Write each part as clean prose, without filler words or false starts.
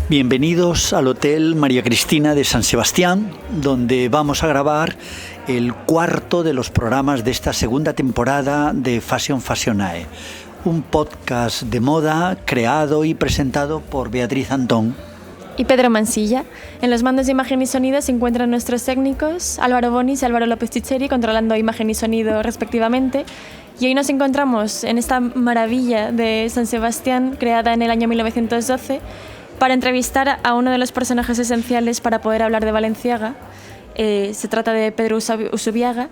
Bienvenidos al Hotel María Cristina de San Sebastián, donde vamos a grabar el cuarto de los programas de esta segunda temporada de Fashion Fashionae, un podcast de moda creado y presentado por Beatriz Antón y Pedro Mansilla. En los mandos de imagen y sonido se encuentran nuestros técnicos Álvaro Bonis y Álvaro López Chicheri, controlando imagen y sonido respectivamente. Y hoy nos encontramos en esta maravilla de San Sebastián, creada en el año 1912, para entrevistar a uno de los personajes esenciales para poder hablar de Balenciaga. Se trata de Pedro Usubiaga,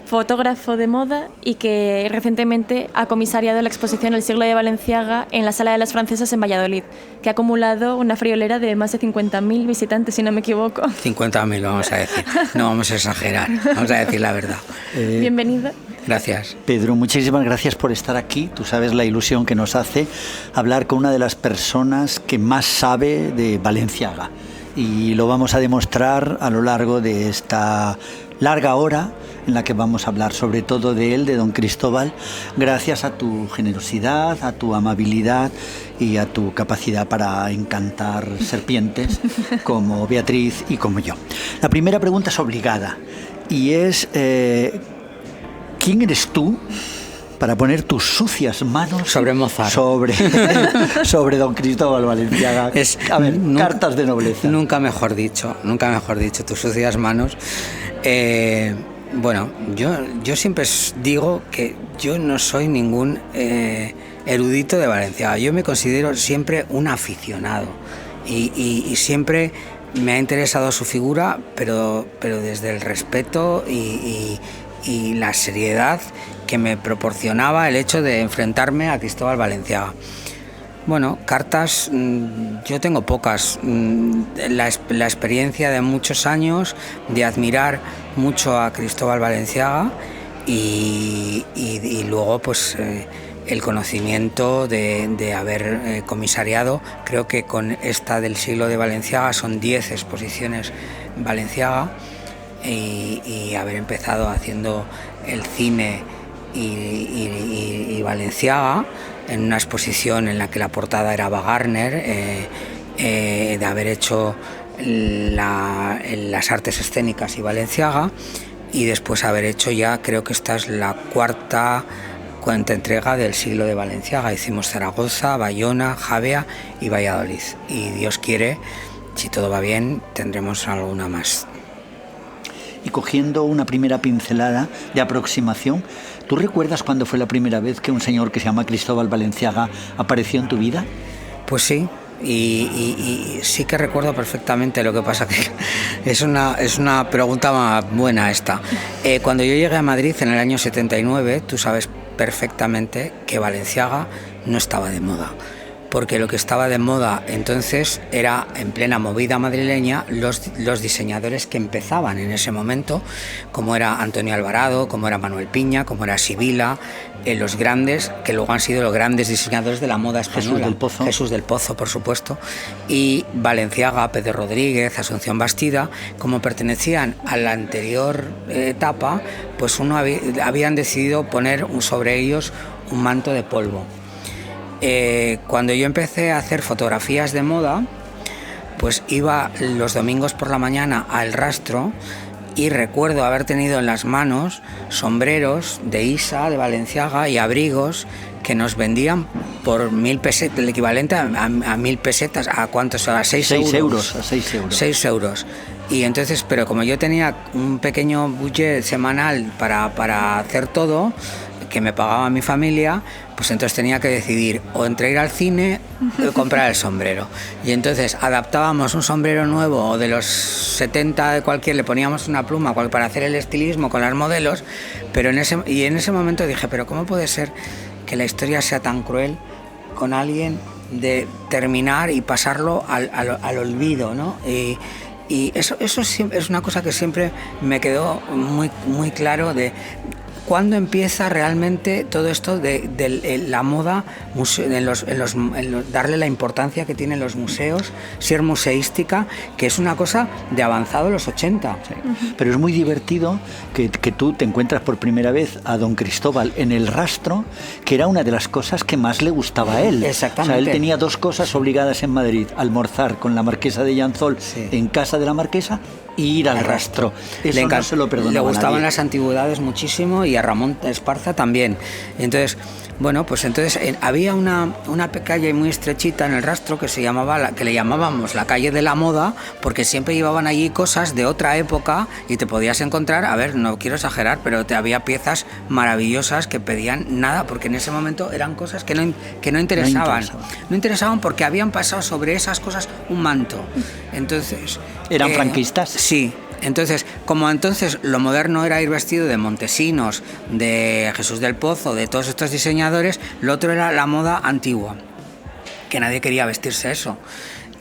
fotógrafo de moda y que recientemente ha comisariado la exposición El siglo de Balenciaga en la Sala de las Francesas en Valladolid, que ha acumulado una friolera de más de 50.000 visitantes, si no me equivoco. 50.000 vamos a decir, no vamos a exagerar, vamos a decir la verdad. Bienvenido. Gracias. Pedro, muchísimas gracias por estar aquí. Tú sabes la ilusión que nos hace hablar con una de las personas que más sabe de Balenciaga. Y lo vamos a demostrar a lo largo de esta larga hora en la que vamos a hablar sobre todo de él, de don Cristóbal, gracias a tu generosidad, a tu amabilidad y a tu capacidad para encantar serpientes como Beatriz y como yo. La primera pregunta es obligada y es... ¿quién eres tú para poner tus sucias manos sobre Mozart, sobre don Cristóbal Balenciaga? A ver, cartas de nobleza. Nunca mejor dicho, tus sucias manos. Bueno, yo siempre digo que yo no soy ningún erudito de Balenciaga. Yo me considero siempre un aficionado y siempre me ha interesado su figura, pero desde el respeto y la seriedad que me proporcionaba el hecho de enfrentarme a Cristóbal Balenciaga. Bueno, cartas, yo tengo pocas. La experiencia de muchos años de admirar mucho a Cristóbal Balenciaga y luego pues el conocimiento de haber comisariado. Creo que con esta del siglo de Balenciaga son 10 exposiciones Balenciaga. Y haber empezado haciendo el cine y Balenciaga en una exposición en la que la portada era Ava Gardner, de haber hecho las artes escénicas y Balenciaga, y después haber hecho ya, creo que esta es la cuarta entrega del siglo de Balenciaga. Hicimos Zaragoza, Bayona, Javea y Valladolid, y Dios quiere, si todo va bien, tendremos alguna más. Y cogiendo una primera pincelada de aproximación, ¿tú recuerdas cuándo fue la primera vez que un señor que se llama Cristóbal Balenciaga apareció en tu vida? Pues sí, y sí que recuerdo perfectamente. Lo que pasa que es una pregunta buena esta. Cuando yo llegué a Madrid en el año 79, tú sabes perfectamente que Balenciaga no estaba de moda, porque lo que estaba de moda entonces era, en plena movida madrileña, los diseñadores que empezaban en ese momento, como era Antonio Alvarado, como era Manuel Piña, como era Sibila, los grandes, que luego han sido los grandes diseñadores de la moda española. Jesús del Pozo, por supuesto, y Balenciaga, Pedro Rodríguez, Asunción Bastida, como pertenecían a la anterior etapa, pues habían decidido poner sobre ellos un manto de polvo. Cuando yo empecé a hacer fotografías de moda, pues iba los domingos por la mañana al Rastro y recuerdo haber tenido en las manos sombreros de Isa, de Balenciaga, y abrigos que nos vendían por 1.000 pesetas, el equivalente a 1.000 pesetas. ¿A cuántos? A 6 euros. A 6 euros. 6 euros. Y entonces, pero como yo tenía un pequeño budget semanal para hacer todo, que me pagaba mi familia, pues entonces tenía que decidir o entre ir al cine o comprar el sombrero. Y entonces adaptábamos un sombrero nuevo o de los 70 de cualquier, le poníamos una pluma para hacer el estilismo con las modelos, pero en ese momento dije, pero ¿cómo puede ser que la historia sea tan cruel con alguien de terminar y pasarlo al olvido, ¿no? Y eso es una cosa que siempre me quedó muy, muy claro cuándo empieza realmente todo esto de la moda, darle la importancia que tienen los museos, ser museística, que es una cosa de avanzado en los 80. Sí. Pero es muy divertido que tú te encuentras por primera vez a don Cristóbal en el Rastro, que era una de las cosas que más le gustaba a él. Exactamente. O sea, él tenía dos cosas obligadas en Madrid: almorzar con la marquesa de Llanzol en casa de la marquesa y ir al Rastro. Eso no se lo perdonaba. Le gustaban nadie. Las antigüedades muchísimo, y a Ramón Esparza también. Entonces, bueno, pues entonces había una calle muy estrechita en el Rastro que que le llamábamos la calle de la moda, porque siempre llevaban allí cosas de otra época y te podías encontrar, a ver, no quiero exagerar, pero había piezas maravillosas que pedían nada, porque en ese momento eran cosas que no interesaban. No interesaban porque habían pasado sobre esas cosas un manto. Entonces, ¿eran franquistas? Sí. Entonces, como entonces lo moderno era ir vestido de Montesinos, de Jesús del Pozo, de todos estos diseñadores, lo otro era la moda antigua, que nadie quería vestirse eso.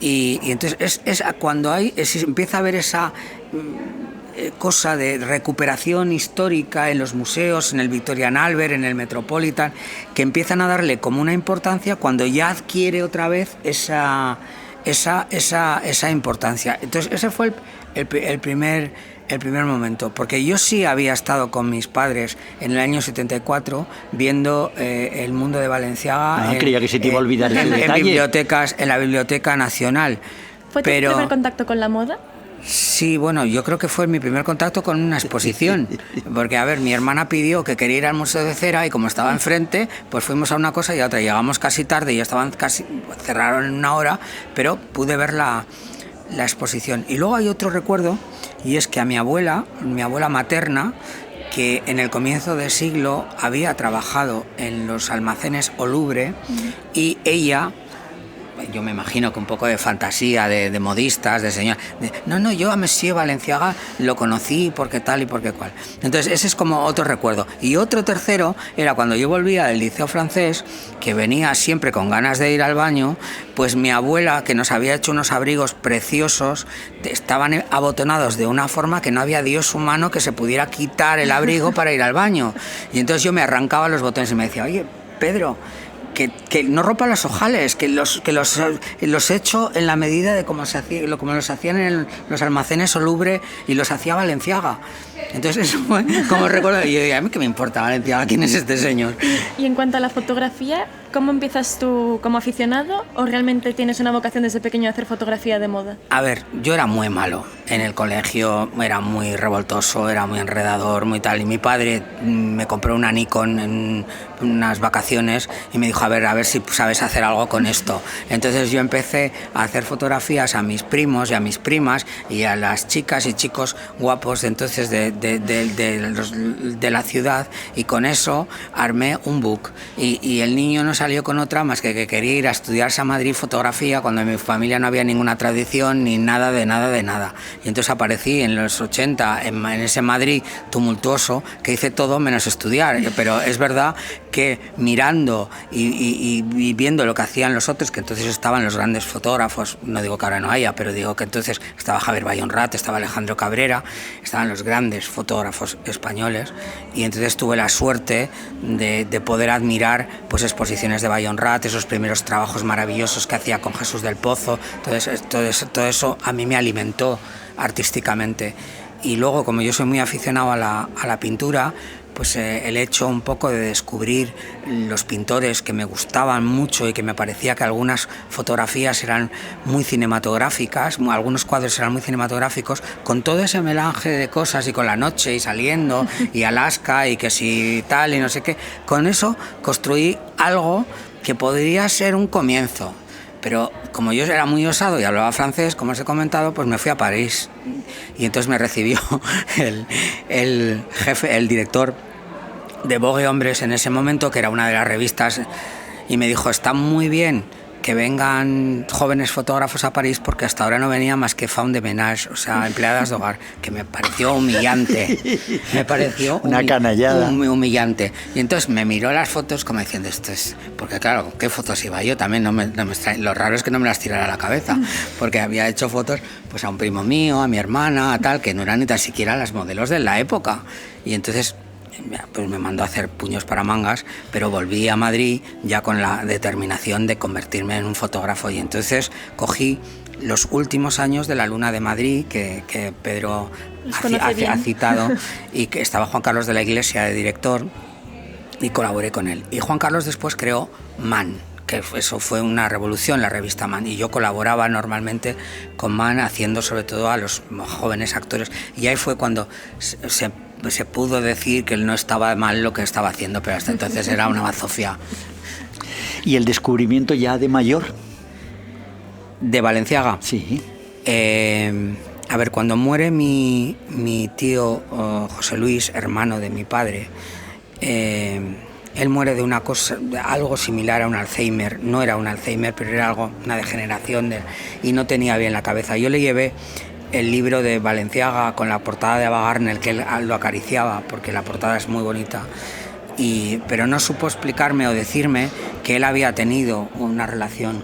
Y entonces es cuando empieza a haber esa cosa de recuperación histórica en los museos, en el Victorian Albert, en el Metropolitan, que empiezan a darle como una importancia cuando ya adquiere otra vez esa importancia. Entonces ese fue el primer momento, porque yo sí había estado con mis padres en el año 74 viendo el mundo de Balenciaga. Creía que se te iba a olvidar ese detalle. En la Biblioteca Nacional. ¿Fue tu primer contacto con la moda? Sí, bueno, yo creo que fue mi primer contacto con una exposición, porque, a ver, mi hermana pidió que quería ir al Museo de Cera y como estaba enfrente, pues fuimos a una cosa y a otra. Llegamos casi tarde y ya cerraron en una hora, pero pude ver la exposición. Y luego hay otro recuerdo, y es que a mi abuela materna, que en el comienzo del siglo había trabajado en los almacenes Olubre, y ella, yo me imagino que un poco de fantasía de modistas, de señor, yo a Monsieur Balenciaga lo conocí porque tal y porque cual. Entonces ese es como otro recuerdo. Y otro tercero era cuando yo volvía del liceo francés, que venía siempre con ganas de ir al baño, pues mi abuela, que nos había hecho unos abrigos preciosos, estaban abotonados de una forma que no había Dios humano que se pudiera quitar el abrigo para ir al baño. Y entonces yo me arrancaba los botones y me decía: oye, Pedro, que no rompa los ojales, que los echo en la medida de como los hacían en los almacenes Olubre y los hacía Balenciaga. Entonces eso fue como recuerdo. Y yo digo: a mí qué me importa Balenciaga, ¿quién es este señor? Y en cuanto a la fotografía, ¿cómo empiezas tú como aficionado o realmente tienes una vocación desde pequeño de hacer fotografía de moda? A ver, yo era muy malo en el colegio, era muy revoltoso, era muy enredador, muy tal, y mi padre me compró una Nikon en unas vacaciones y me dijo: a ver si sabes hacer algo con esto. Entonces yo empecé a hacer fotografías a mis primos y a mis primas y a las chicas y chicos guapos de entonces de la ciudad, y con eso armé un book, y el niño no salió con otra más que quería ir a estudiarse a Madrid fotografía, cuando en mi familia no había ninguna tradición ni nada de nada. Y entonces aparecí en los 80 en ese Madrid tumultuoso, que hice todo menos estudiar. Pero es verdad que mirando y viendo lo que hacían los otros, que entonces estaban los grandes fotógrafos, no digo que ahora no haya, pero digo que entonces estaba Javier Bayonrat, estaba Alejandro Cabrera, estaban los grandes fotógrafos españoles, y entonces tuve la suerte de poder admirar pues exposiciones de Bayonrat, esos primeros trabajos maravillosos que hacía con Jesús del Pozo. Entonces todo eso a mí me alimentó artísticamente. Y luego, como yo soy muy aficionado a la pintura, pues el hecho un poco de descubrir los pintores que me gustaban mucho y que me parecía que algunas fotografías eran muy cinematográficas, algunos cuadros eran muy cinematográficos, con todo ese melange de cosas, y con la noche y saliendo y Alaska y que si tal y no sé qué, con eso construí algo que podría ser un comienzo. Pero como yo era muy osado y hablaba francés, como os he comentado, pues me fui a París. Y entonces me recibió el jefe, el director de Vogue Hombres en ese momento, que era una de las revistas, y me dijo: está muy bien que vengan jóvenes fotógrafos a París, porque hasta ahora no venía más que femme de ménage, o sea, empleadas de hogar, que me pareció humillante. Me pareció una canallada. Humillante. Y entonces me miró las fotos como diciendo: esto es... Porque claro, ¿qué fotos iba yo? También lo raro es que no me las tirara a la cabeza, porque había hecho fotos pues a un primo mío, a mi hermana, a tal, que no eran ni tan siquiera las modelos de la época. Y entonces pues me mandó a hacer puños para mangas, pero volví a Madrid ya con la determinación de convertirme en un fotógrafo, y entonces cogí los últimos años de la Luna de Madrid, que Pedro ha citado, y que estaba Juan Carlos de la Iglesia de director, y colaboré con él. Y Juan Carlos después creó Man, que eso fue una revolución, la revista Man, y yo colaboraba normalmente con Man, haciendo sobre todo a los jóvenes actores, y ahí fue cuando se pudo decir que él no estaba mal lo que estaba haciendo, pero hasta entonces era una bazofia. ¿Y el descubrimiento ya de mayor? ¿De Balenciaga? Sí. A ver, cuando muere mi tío José Luis, hermano de mi padre, él muere de una cosa, de algo similar a un Alzheimer. No era un Alzheimer, pero era una degeneración y no tenía bien la cabeza. Yo le llevé el libro de Balenciaga con la portada de Ava Gardner, que él lo acariciaba, porque la portada es muy bonita, pero no supo explicarme o decirme que él había tenido una relación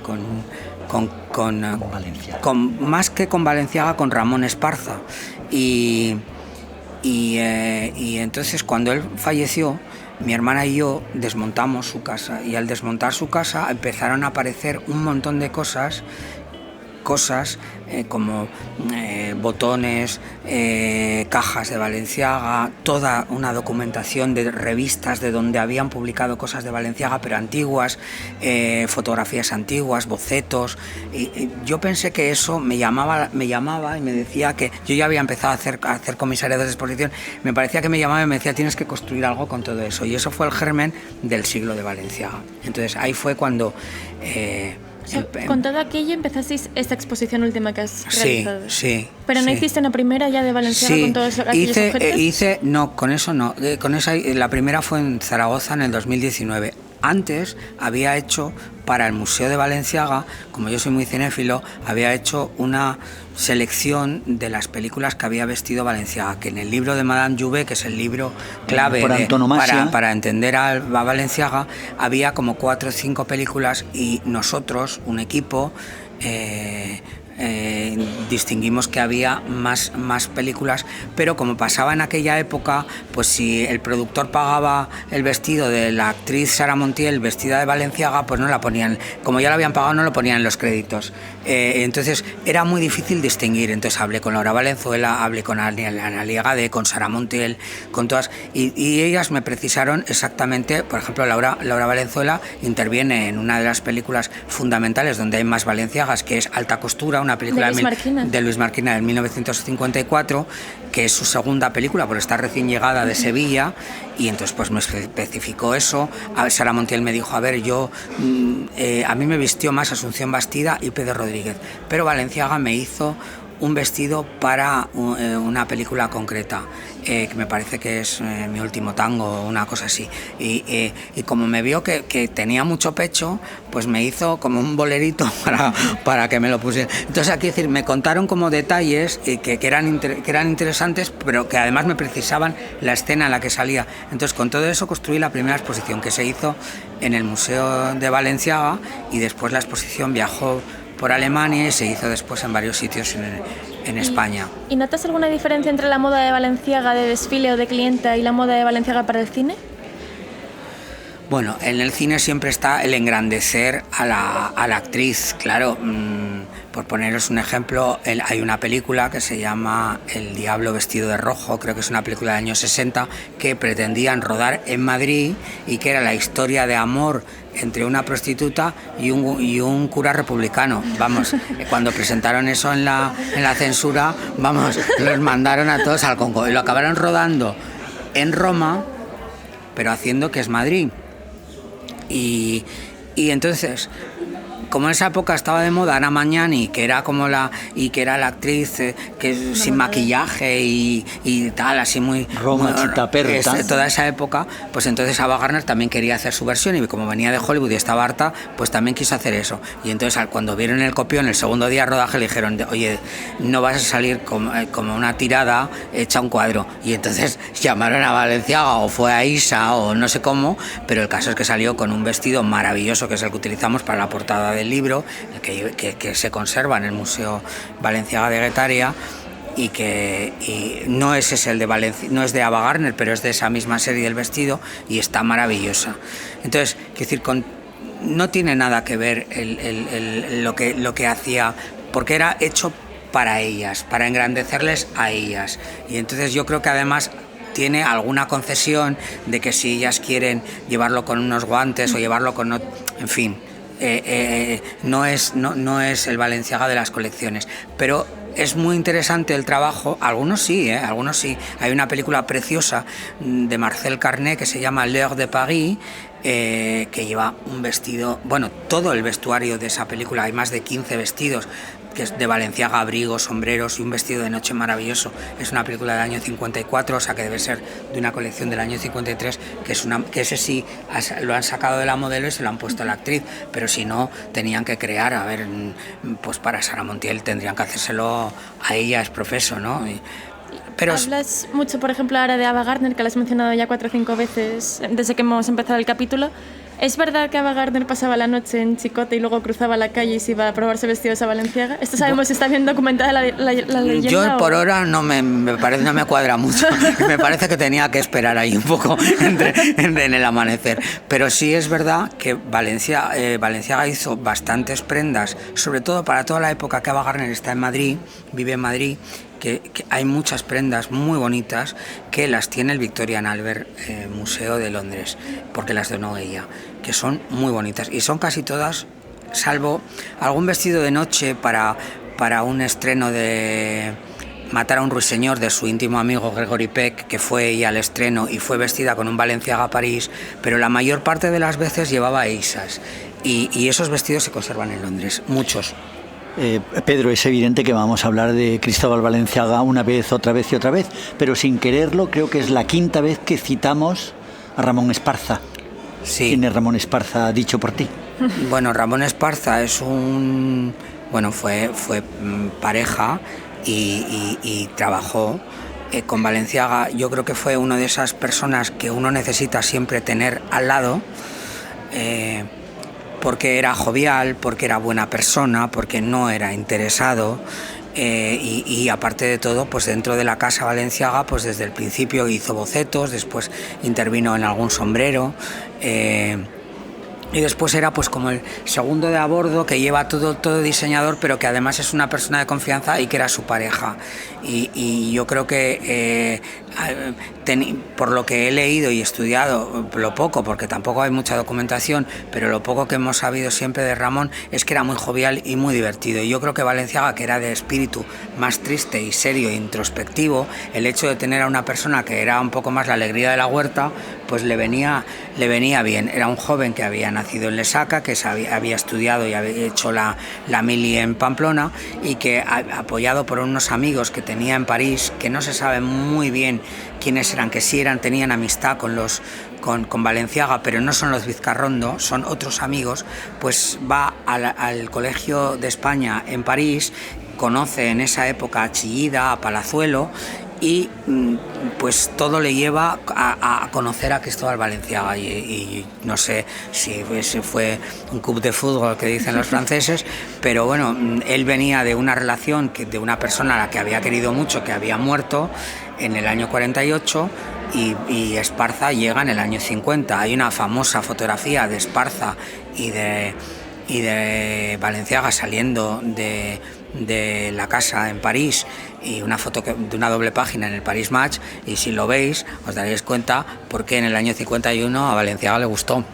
más que con Balenciaga, con Ramón Esparza. Y entonces, cuando él falleció, mi hermana y yo desmontamos su casa, y al desmontar su casa empezaron a aparecer un montón de cosas como botones, cajas de Balenciaga, toda una documentación de revistas de donde habían publicado cosas de Balenciaga, pero antiguas, fotografías antiguas, bocetos. Y yo pensé que eso me llamaba y me decía que yo ya había empezado a hacer comisariados de exposición. Me parecía que me llamaba y me decía: tienes que construir algo con todo eso. Y eso fue el germen del siglo de Balenciaga. Entonces ahí fue cuando... con todo aquello empezasteis esta exposición última que has realizado. Sí. Pero no hiciste una primera ya de Balenciaga con todos aquellos objetos. No, con eso no. La primera fue en Zaragoza en el 2019. Antes había hecho para el Museo de Balenciaga, como yo soy muy cinéfilo, había hecho una selección de las películas que había vestido Balenciaga, que en el libro de Madame Jouvet, que es el libro clave para entender a Balenciaga, había como 4 o 5 películas, y nosotros, un equipo, distinguimos que había más películas, pero como pasaba en aquella época, pues si el productor pagaba el vestido de la actriz Sara Montiel vestida de Balenciaga, pues no la ponían, como ya la habían pagado, no lo ponían en los créditos. Entonces era muy difícil distinguir. Entonces hablé con Laura Valenzuela, hablé con Analia Gade, con Sara Montiel, con todas, y ellas me precisaron exactamente. Por ejemplo, Laura Valenzuela interviene en una de las películas fundamentales donde hay más Balenciagas, que es Alta Costura, una película de Luis Marquina de 1954, que es su segunda película, porque está recién llegada de Sevilla, y entonces pues me especificó eso. Sara Montiel me dijo: a ver, a mí me vistió más Asunción Bastida y Pedro Rodríguez, pero Balenciaga me hizo un vestido para una película concreta, que me parece que es Mi último tango, una cosa así, y como me vio que tenía mucho pecho, pues me hizo como un bolerito para que me lo pusiera. Entonces, aquí decir, me contaron como detalles que eran interesantes, pero que además me precisaban la escena en la que salía. Entonces, con todo eso construí la primera exposición, que se hizo en el Museo de Balenciaga, y después la exposición viajó por Alemania y se hizo después en varios sitios en España. ¿Y notas alguna diferencia entre la moda de Balenciaga de desfile o de clienta y la moda de Balenciaga para el cine? Bueno, en el cine siempre está el engrandecer a la actriz, claro. Por poneros un ejemplo, hay una película que se llama El diablo vestido de rojo, creo que es una película de años 60, que pretendían rodar en Madrid, y que era la historia de amor entre una prostituta y un cura republicano. Vamos, cuando presentaron eso en la censura, vamos, los mandaron a todos al Congo, y lo acabaron rodando en Roma, pero haciendo que es Madrid. Y entonces, como en esa época estaba de moda Ana Magnani, que era la actriz que sin maquillaje y tal, así muy Romachita Perta, toda esa época, pues entonces Ava Gardner también quería hacer su versión, y como venía de Hollywood y estaba harta, pues también quiso hacer eso. Y entonces, cuando vieron el copión, el segundo día de rodaje, le dijeron: oye, no vas a salir como una tirada hecha un cuadro. Y entonces llamaron a Balenciaga, o fue a Isa, o no sé cómo, pero el caso es que salió con un vestido maravilloso, que es el que utilizamos para la portada del libro, que se conserva en el Museo Balenciaga de Guetaria, y no es ese el de Valencia, no es de Ava Gardner, pero es de esa misma serie del vestido y está maravillosa. Entonces, quiero decir, no tiene nada que ver lo que hacía, porque era hecho para ellas, para engrandecerles a ellas. Y entonces yo creo que además tiene alguna concesión de que si ellas quieren llevarlo con unos guantes o llevarlo con... En fin, no es el Balenciaga de las colecciones, pero es muy interesante el trabajo. Algunos sí. Hay una película preciosa de Marcel Carné que se llama L'Heure de Paris, que lleva un vestido, bueno, todo el vestuario de esa película, hay más de 15 vestidos, que es de Balenciaga, abrigos, sombreros y un vestido de noche maravilloso. Es una película del año 54, o sea que debe ser de una colección del año 53, que ese sí lo han sacado de la modelo y se lo han puesto a la actriz, pero si no, tenían que crear, pues para Sara Montiel tendrían que hacérselo a ella, es profeso, ¿no? Pero hablas mucho, por ejemplo, ahora de Ava Gardner, que la has mencionado ya 4 o 5 veces desde que hemos empezado el capítulo. ¿Es verdad que Ava Gardner pasaba la noche en Chicote y luego cruzaba la calle y se iba a probarse vestidos a Valenciaga? ¿Esto sabemos si está bien documentada la leyenda? Yo por ahora no me cuadra mucho. Me parece que tenía que esperar ahí un poco en el amanecer. Pero sí es verdad que Valenciaga hizo bastantes prendas, sobre todo para toda la época que Ava Gardner está en Madrid, vive en Madrid, que hay muchas prendas muy bonitas que las tiene el Victorian Albert Museo de Londres, porque las donó ella, que son muy bonitas y son casi todas, salvo algún vestido de noche para un estreno de Matar a un ruiseñor de su íntimo amigo Gregory Peck, que fue ella al estreno y fue vestida con un Balenciaga París, pero la mayor parte de las veces llevaba Eisas y esos vestidos se conservan en Londres, muchos. Pedro, es evidente que vamos a hablar de Cristóbal Balenciaga una vez, otra vez y otra vez, pero sin quererlo creo que es la 5ª vez que citamos a Ramón Esparza. Sí. ¿Quién es Ramón Esparza, dicho por ti? Bueno, Ramón Esparza fue pareja y trabajó con Balenciaga. Yo creo que fue una de esas personas que uno necesita siempre tener al lado, porque era jovial, porque era buena persona, porque no era interesado, y aparte de todo, pues dentro de la casa Balenciaga, pues desde el principio hizo bocetos, después intervino en algún sombrero, y después era pues como el segundo de a bordo que lleva todo diseñador, pero que además es una persona de confianza y que era su pareja. Y yo creo que por lo que he leído y estudiado, lo poco, porque tampoco hay mucha documentación, pero lo poco que hemos sabido siempre de Ramón es que era muy jovial y muy divertido. Y yo creo que Balenciaga, que era de espíritu más triste y serio e introspectivo, el hecho de tener a una persona que era un poco más la alegría de la huerta, pues le venía bien. Era un joven que había nacido en Lesaca, que había estudiado y había hecho la mili en Pamplona, y que, apoyado por unos amigos que tenía en París, que no se sabe muy bien quiénes eran, que sí tenían amistad con Balenciaga, pero no son los Vizcarrondo, son otros amigos, pues va al Colegio de España en París, conoce en esa época a Chillida, a Palazuelo, y pues todo le lleva a conocer a Cristóbal Balenciaga, y no sé si ese fue un coup de fútbol que dicen los franceses, pero bueno, él venía de una relación de una persona a la que había querido mucho, que había muerto en el año 48, y Esparza llega en el año 50. Hay una famosa fotografía de Esparza y de Balenciaga saliendo de la casa en París, y una foto de una doble página en el Paris Match, y si lo veis os daréis cuenta porque en el año 51 a Balenciaga le gustó.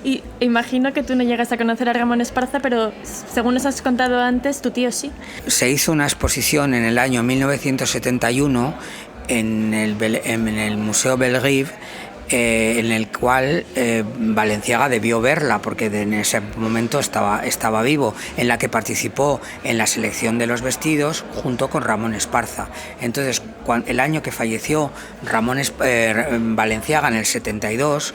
Y imagino que tú no llegas a conocer a Ramón Esparza, pero según nos has contado antes, tu tío sí. Se hizo una exposición en el año 1971 en el Museo Belrive, en el cual Balenciaga debió verla, porque en ese momento estaba vivo, en la que participó en la selección de los vestidos junto con Ramón Esparza. Entonces, el año que falleció Balenciaga, en el 72,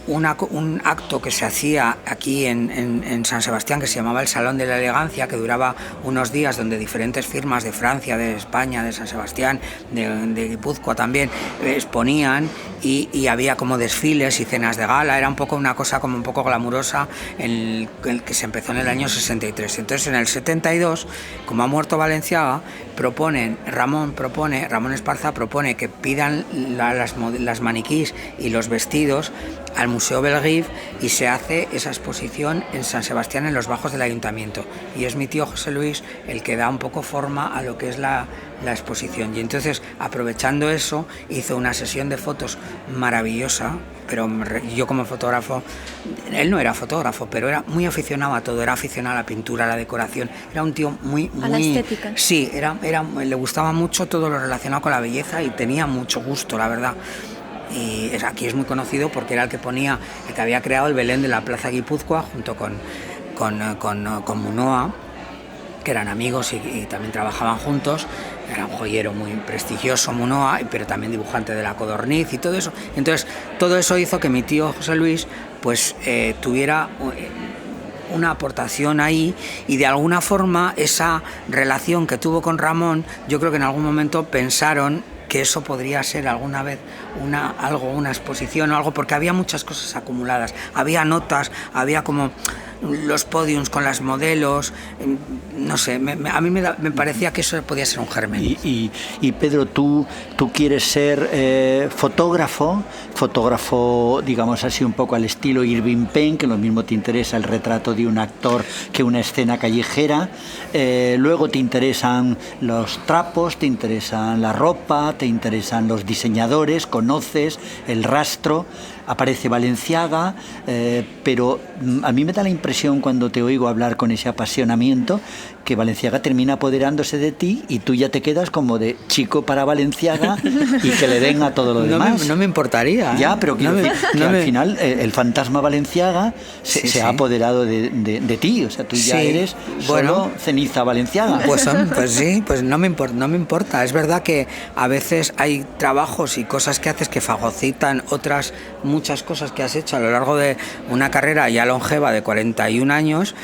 un acto que se hacía aquí en San Sebastián, que se llamaba el Salón de la Elegancia, que duraba unos días, donde diferentes firmas de Francia, de España, de San Sebastián, de Guipúzcoa también, exponían, y había como desfiles y cenas de gala. Era un poco una cosa como un poco glamurosa, el que se empezó en el año 63. Entonces, en el 72, como ha muerto Balenciaga, Ramón Esparza propone que pidan las maniquís y los vestidos al Museo Belgive, y se hace esa exposición en San Sebastián, en los bajos del ayuntamiento, y es mi tío José Luis el que da un poco forma a lo que es la exposición. Y entonces, aprovechando eso, hizo una sesión de fotos maravillosa, pero yo como fotógrafo, él no era fotógrafo, pero era muy aficionado a todo, era aficionado a la pintura, a la decoración, era un tío muy... A la estética. Sí, le gustaba mucho todo lo relacionado con la belleza, y tenía mucho gusto, la verdad. Y aquí es muy conocido porque era el que había creado el Belén de la Plaza Guipúzcoa junto con Munoa, que eran amigos y también trabajaban juntos. Era un joyero muy prestigioso, Munoa, pero también dibujante de la Codorniz y todo eso. Entonces, todo eso hizo que mi tío José Luis pues tuviera una aportación ahí, y de alguna forma esa relación que tuvo con Ramón, yo creo que en algún momento pensaron que eso podría ser alguna vez una exposición o algo, porque había muchas cosas acumuladas, había notas, había como los podiums con las modelos, no sé, a mí me parecía que eso podía ser un germen. Y Pedro, tú quieres ser fotógrafo, digamos así, un poco al estilo Irving Penn, que lo mismo te interesa el retrato de un actor que una escena callejera, luego te interesan los trapos, te interesan la ropa, te interesan los diseñadores, conoces el rastro, aparece Balenciaga, pero a mí me da la impresión, cuando te oigo hablar con ese apasionamiento, que Balenciaga termina apoderándose de ti y tú ya te quedas como de chico para Balenciaga y que le den a todo lo demás. No me importaría. Ya, pero quiero decir que al final el fantasma Balenciaga se ha apoderado de ti, o sea, tú ya eres solo ceniza Balenciaga. Pues sí, pues no me importa. Es verdad que a veces hay trabajos y cosas que haces que fagocitan otras muchas cosas que has hecho a lo largo de una carrera ya longeva de 41 años,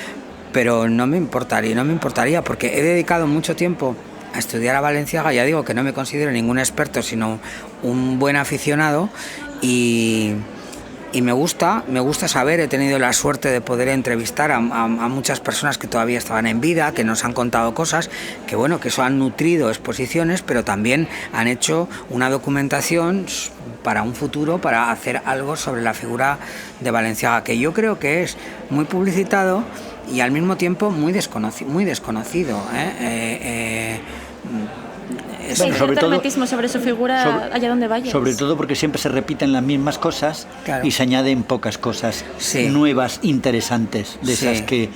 pero no me importaría, porque he dedicado mucho tiempo a estudiar a Balenciaga. Ya digo que no me considero ningún experto, sino un buen aficionado, y me gusta saber, he tenido la suerte de poder entrevistar a muchas personas que todavía estaban en vida, que nos han contado cosas, que bueno, que eso han nutrido exposiciones, pero también han hecho una documentación para un futuro, para hacer algo sobre la figura de Balenciaga, que yo creo que es muy publicitado y al mismo tiempo muy desconocido. Sí, sobre todo hermetismo sobre su figura, allá donde vayas. Sobre todo porque siempre se repiten las mismas cosas, claro, y se añaden pocas cosas nuevas, interesantes, de esas que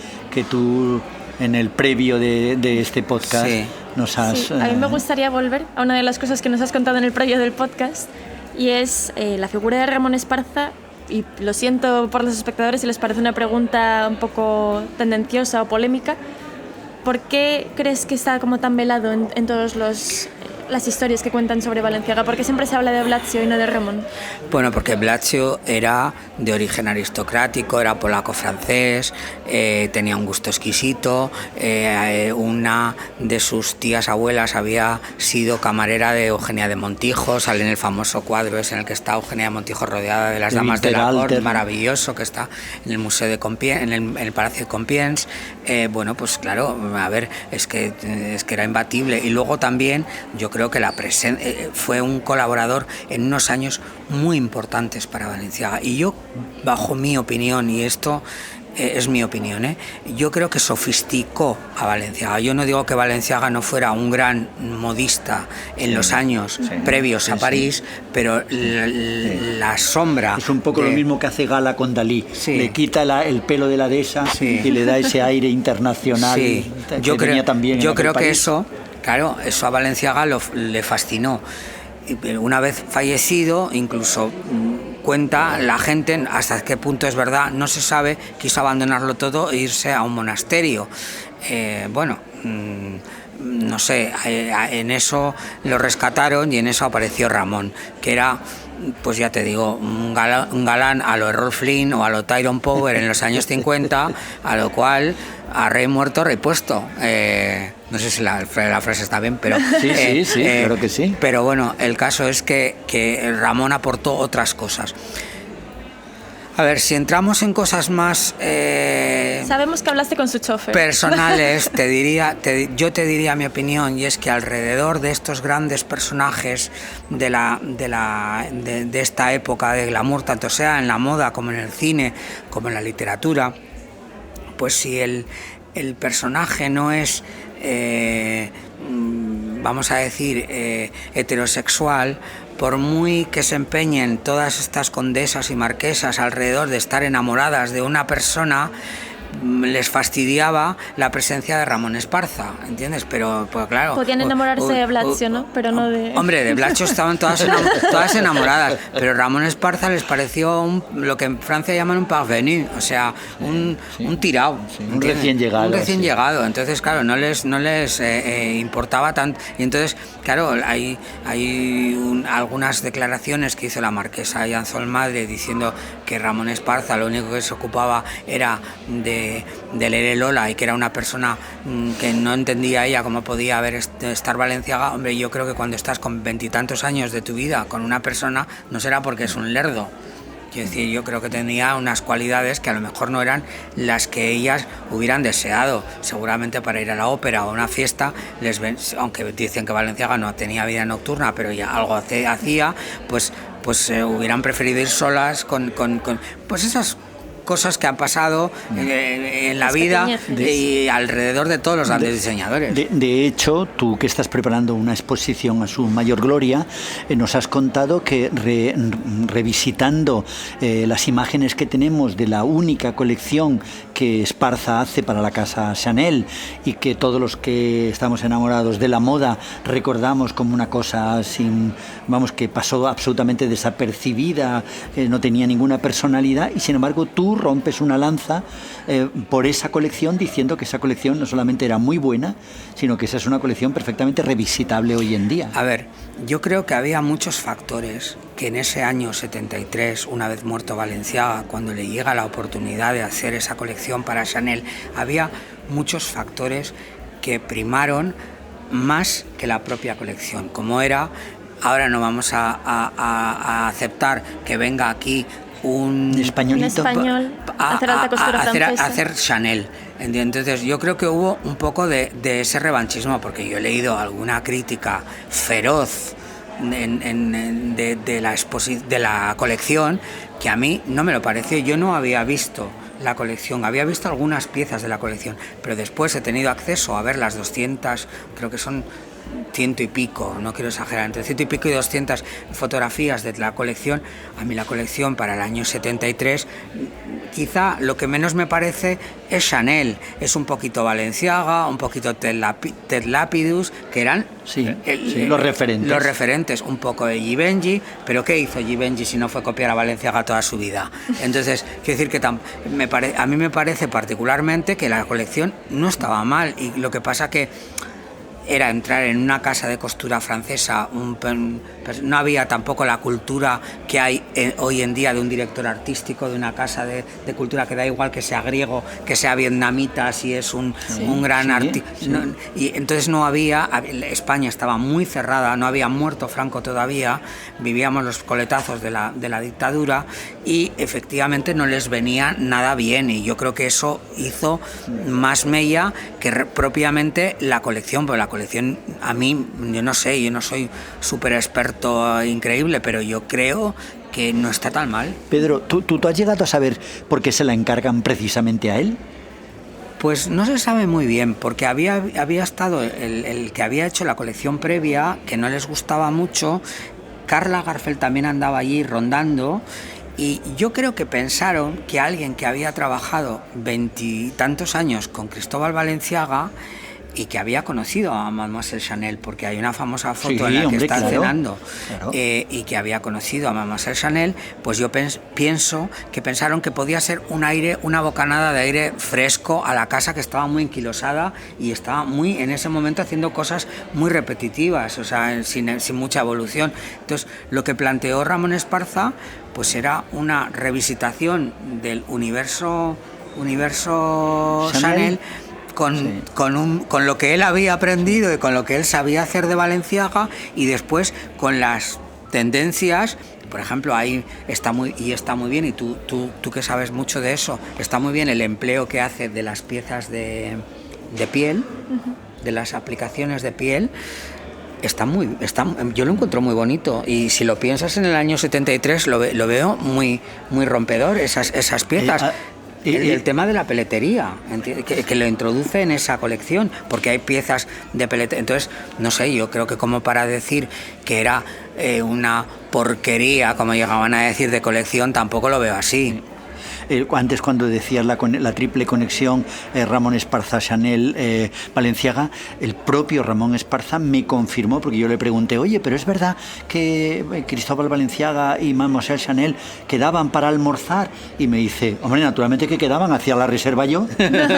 tú en el previo de este podcast nos has... Sí, a mí me gustaría volver a una de las cosas que nos has contado en el previo del podcast, y es la figura de Ramón Esparza. Y lo siento por los espectadores si les parece una pregunta un poco tendenciosa o polémica. ¿Por qué crees que está como tan velado en todas las historias que cuentan sobre Balenciaga? ¿Por qué siempre se habla de Blasio y no de Ramón? Bueno, porque Blasio era de origen aristocrático, era polaco-francés, tenía un gusto exquisito, una de sus tías abuelas había sido camarera de Eugenia de Montijo, sale en el famoso cuadro ese en el que está Eugenia de Montijo rodeada de las damas de la corte, maravilloso, que está en el Museo de Compiègne, en el Palacio de Compiègne. Bueno, pues claro, a ver, es que era imbatible. Y luego también yo creo que fue un colaborador en unos años muy importantes para Balenciaga, y yo, bajo mi opinión, y esto es mi opinión, yo creo que sofisticó a Balenciaga. Yo no digo que Balenciaga no fuera un gran modista en los años previos a París, pero la sombra... Es un poco lo mismo que hace Gala con Dalí. Le quita el pelo de la dehesa y le da ese aire internacional. Yo creo que eso, claro, eso a Balenciaga le fascinó. Una vez fallecido, incluso cuenta la gente hasta qué punto es verdad, no se sabe, quiso abandonarlo todo e irse a un monasterio. no sé, en eso lo rescataron y en eso apareció Ramón, que era, pues ya te digo, un galán a lo Errol Flynn o a lo Tyrone Power en los años 50, a lo cual a rey muerto, rey puesto. No sé si la frase está bien, pero... Sí, claro que sí. Pero bueno, el caso es que Ramón aportó otras cosas. A ver, si entramos en cosas más... Sabemos que hablaste con su chofer. Personales, yo te diría mi opinión, y es que alrededor de estos grandes personajes de esta época de glamour, tanto sea en la moda como en el cine, como en la literatura, pues si el personaje no es, vamos a decir, heterosexual, por muy que se empeñen todas estas condesas y marquesas alrededor de estar enamoradas de una persona, les fastidiaba la presencia de Ramón Esparza, ¿entiendes? Pero pues claro... Podían enamorarse de Blatcho, ¿no? Pero no de... Hombre, de Blatcho estaban todas enamoradas, pero Ramón Esparza les pareció lo que en Francia llaman un parvenu, o sea, un tirao. Sí, un recién llegado. Un recién llegado, entonces claro, no les importaba tanto. Y entonces, claro, hay algunas declaraciones que hizo la marquesa Yanzol Madre diciendo que Ramón Esparza lo único que se ocupaba era de leer Lola y que era una persona que no entendía ella cómo podía estar Balenciaga. Hombre, yo creo que cuando estás con 20 y tantos años de tu vida con una persona, no será porque es un lerdo. Quiero decir, yo creo que tenía unas cualidades que a lo mejor no eran las que ellas hubieran deseado. Seguramente para ir a la ópera o a una fiesta, aunque dicen que Balenciaga no tenía vida nocturna, pero ya algo hacía, pues hubieran preferido ir solas con pues esas cosas que han pasado en la vida y alrededor de todos los grandes diseñadores. De hecho, tú que estás preparando una exposición a su mayor gloria, nos has contado que revisitando las imágenes que tenemos de la única colección que Esparza hace para la casa Chanel y que todos los que estamos enamorados de la moda recordamos como una cosa que pasó absolutamente desapercibida, que no tenía ninguna personalidad, y sin embargo tú rompes una lanza por esa colección, diciendo que esa colección no solamente era muy buena, sino que esa es una colección perfectamente revisitable hoy en día. A ver, yo creo que había muchos factores que en ese año 73, una vez muerto Balenciaga, cuando le llega la oportunidad de hacer esa colección para Chanel, había muchos factores que primaron más que la propia colección, como era, ahora no vamos a aceptar que venga aquí un españolito a hacer alta costura francesa, a hacer Chanel. Entonces yo creo que hubo un poco de ese revanchismo, porque yo he leído alguna crítica feroz de la colección que a mí no me lo pareció. Yo no había visto la colección, había visto algunas piezas de la colección, pero después he tenido acceso a ver las 200, creo que son 100 y pico, no quiero exagerar, entre 100 y pico y 200 fotografías de la colección. A mí la colección para el año 73, quizá lo que menos me parece es Chanel, es un poquito Balenciaga, un poquito Ted Lapidus, que eran los referentes. Los referentes, un poco de Givenchy, pero ¿qué hizo Givenchy si no fue copiar a Balenciaga toda su vida? Entonces, quiero decir que a mí me parece particularmente que la colección no estaba mal, y lo que pasa que era entrar en una casa de costura francesa, no había tampoco la cultura que hay hoy en día de un director artístico de una casa de cultura, que da igual que sea griego, que sea vietnamita, si es un gran artista. No, y entonces no había, España estaba muy cerrada, no había muerto Franco todavía, vivíamos los coletazos de la dictadura, y efectivamente no les venía nada bien, y yo creo que eso hizo más mella que propiamente la colección, porque la colección, a mí, yo no soy súper experto increíble, pero yo creo que no está tan mal. Pedro, ¿tú has llegado a saber por qué se la encargan precisamente a él? Pues no se sabe muy bien, porque había estado el que había hecho la colección previa, que no les gustaba mucho. Karl Lagerfeld también andaba allí rondando, y yo creo que pensaron que alguien que había trabajado 20 y tantos años con Cristóbal Balenciaga y que había conocido a Mademoiselle Chanel, porque hay una famosa foto Sí, en la que está claro, cenando, claro. Y que había conocido a Mademoiselle Chanel, pues yo pienso que pensaron que podía ser una bocanada de aire fresco a la casa, que estaba muy enquilosada y estaba muy, en ese momento, haciendo cosas muy repetitivas, o sea, sin mucha evolución. Entonces, lo que planteó Ramón Esparza, pues era una revisitación del universo Chanel, con lo que él había aprendido y con lo que él sabía hacer de Balenciaga, y después con las tendencias. Por ejemplo, ahí está muy bien, y tú que sabes mucho de eso, está muy bien el empleo que hace de las piezas de piel, de las aplicaciones de piel. Yo lo encuentro muy bonito, y si lo piensas, en el año 73 lo veo muy rompedor, esas piezas. El tema de la peletería, que lo introduce en esa colección, porque hay piezas de peletería. Entonces, no sé, yo creo que como para decir que era una porquería, como llegaban a decir, de colección, tampoco lo veo así. Antes, cuando decías la triple conexión Ramón Esparza, Chanel, Balenciaga, el propio Ramón Esparza me confirmó, porque yo le pregunté, oye, pero es verdad que Cristóbal Balenciaga y Mademoiselle Chanel quedaban para almorzar, y me dice, hombre, naturalmente que quedaban, hacía la reserva yo.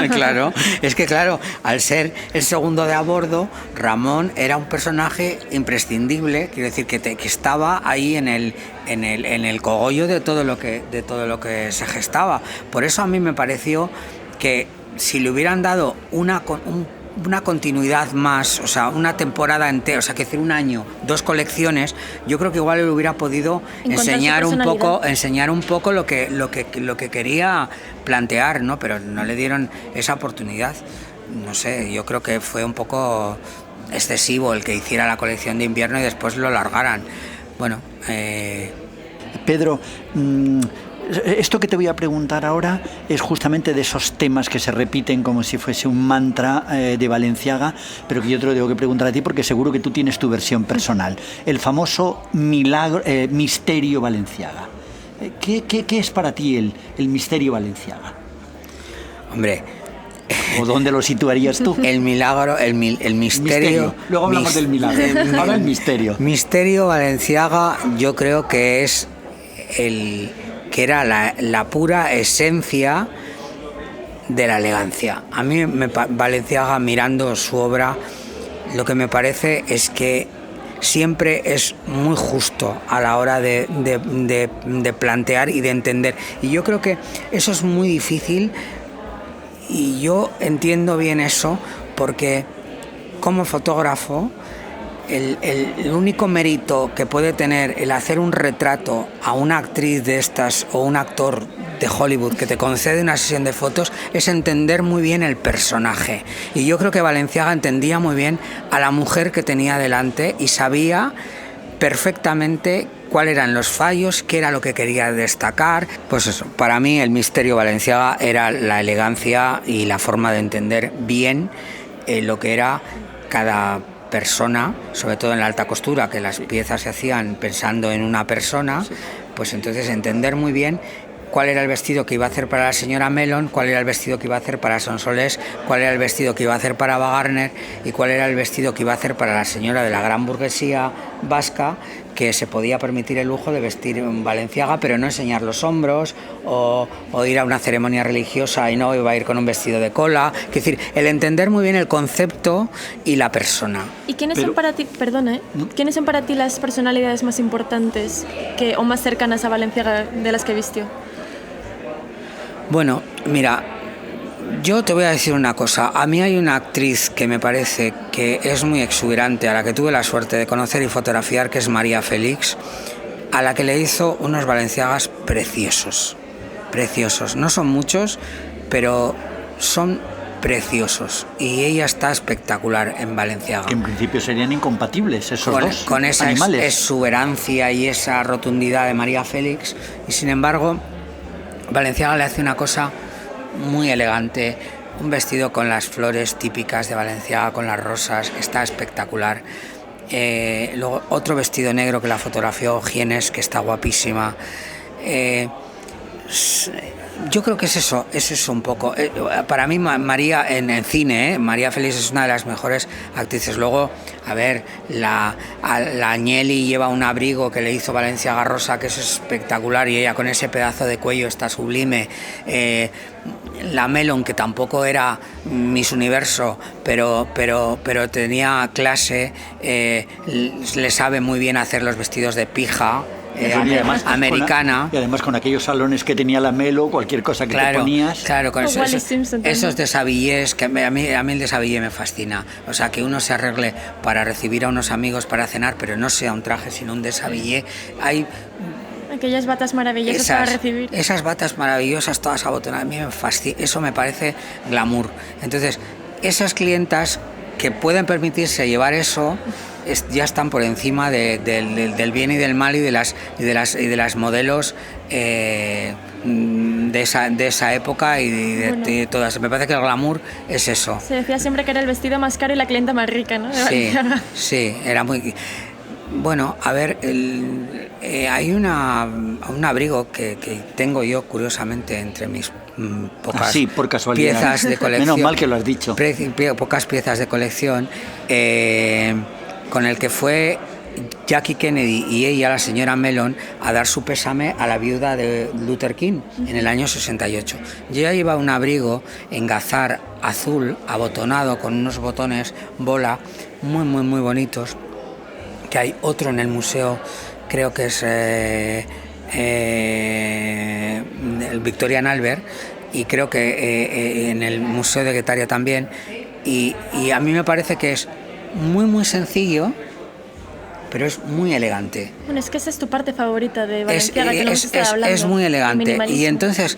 Claro, es que claro, al ser el segundo de a bordo, Ramón era un personaje imprescindible, quiero decir que estaba ahí en el cogollo de todo lo que se gestaba. Por eso a mí me pareció que si le hubieran dado una continuidad más, o sea, una temporada entera, o sea, que decir, un año, 2 colecciones, yo creo que igual le hubiera podido enseñar un poco lo que quería plantear, ¿no? Pero no le dieron esa oportunidad. No sé, yo creo que fue un poco excesivo el que hiciera la colección de invierno y después lo largaran. Bueno, Pedro, esto que te voy a preguntar ahora es justamente de esos temas que se repiten como si fuese un mantra de Balenciaga, pero que yo te lo tengo que preguntar a ti porque seguro que tú tienes tu versión personal. El famoso misterio Balenciaga. ¿Qué es para ti el misterio Balenciaga? Hombre, ¿o dónde lo situarías tú? El milagro, el misterio. Luego hablamos del milagro. Ahora el misterio. Misterio Balenciaga, yo creo que es que era la pura esencia de la elegancia. A mí Balenciaga, mirando su obra, lo que me parece es que siempre es muy justo a la hora de plantear y de entender. Y yo creo que eso es muy difícil, y yo entiendo bien eso, porque como fotógrafo, el único mérito que puede tener el hacer un retrato a una actriz de estas o un actor de Hollywood que te concede una sesión de fotos es entender muy bien el personaje. Y yo creo que Balenciaga entendía muy bien a la mujer que tenía delante y sabía perfectamente cuáles eran los fallos, qué era lo que quería destacar. Pues eso, para mí el misterio Balenciaga era la elegancia y la forma de entender bien lo que era cada persona, sobre todo en la alta costura, que las piezas se hacían pensando en una persona, pues entonces entender muy bien cuál era el vestido que iba a hacer para la señora Mellon, cuál era el vestido que iba a hacer para Sonsolés, cuál era el vestido que iba a hacer para Wagner y cuál era el vestido que iba a hacer para la señora de la gran burguesía vasca, que se podía permitir el lujo de vestir en Balenciaga pero no enseñar los hombros, o ir a una ceremonia religiosa y no iba a ir con un vestido de cola. Es decir, el entender muy bien el concepto y la persona. ¿Y quiénes son para ti, perdona, quiénes son para ti las personalidades más importantes o más cercanas a Balenciaga de las que vistió? Bueno, mira, yo te voy a decir una cosa. A mí hay una actriz que me parece que es muy exuberante, a la que tuve la suerte de conocer y fotografiar, que es María Félix, a la que le hizo unos Balenciagas preciosos. Preciosos. No son muchos, pero son preciosos. Y ella está espectacular en Balenciaga. Que en principio serían incompatibles esos dos con esa animales. Exuberancia y esa rotundidad de María Félix. Y sin embargo, Balenciaga le hace una cosa muy elegante, un vestido con las flores típicas de Balenciaga, con las rosas, está espectacular. Luego otro vestido negro que la fotografió Gienes, que está guapísima. Yo creo que es eso un poco. Para mí María en el cine, María Félix es una de las mejores actrices. Luego, a ver, la Agnelli lleva un abrigo que le hizo Valenciaga Rosa, que es espectacular, y ella con ese pedazo de cuello está sublime. La Melon, que tampoco era Miss Universo, pero tenía clase, le sabe muy bien hacer los vestidos de pija. Americana. Y además con aquellos salones que tenía la Melo, cualquier cosa que te ponías. Claro, con esos deshabillés, que a mí el deshabillé me fascina. O sea, que uno se arregle para recibir a unos amigos para cenar, pero no sea un traje, sino un deshabillé. Hay aquellas batas maravillosas para recibir. Esas batas maravillosas, todas abotonadas, a mí me fascina. Eso me parece glamour. Entonces, esas clientas que pueden permitirse llevar eso ya están por encima del bien y del mal y de las modelos de esa época y de todas. Me parece que el glamour es eso. Se decía siempre que era el vestido más caro y la clienta más rica, ¿no? Sí, era muy... Bueno, a ver, hay un abrigo que tengo yo, curiosamente, entre mis pocas por casualidad. Piezas de colección. Menos mal que lo has dicho. Pocas piezas de colección, con el que fue Jackie Kennedy y ella, la señora Mellon, a dar su pésame a la viuda de Luther King en el año 68. Yo ya llevaba un abrigo en gazar azul, abotonado, con unos botones bola, muy, muy, muy bonitos, que hay otro en el museo, creo que es el Victorian Albert, y creo que en el Museo de Guetaria también, y a mí me parece que es muy, muy sencillo, pero es muy elegante. Bueno, es que esa es tu parte favorita de Balenciaga, que no hemos estado hablando. Es muy elegante, y entonces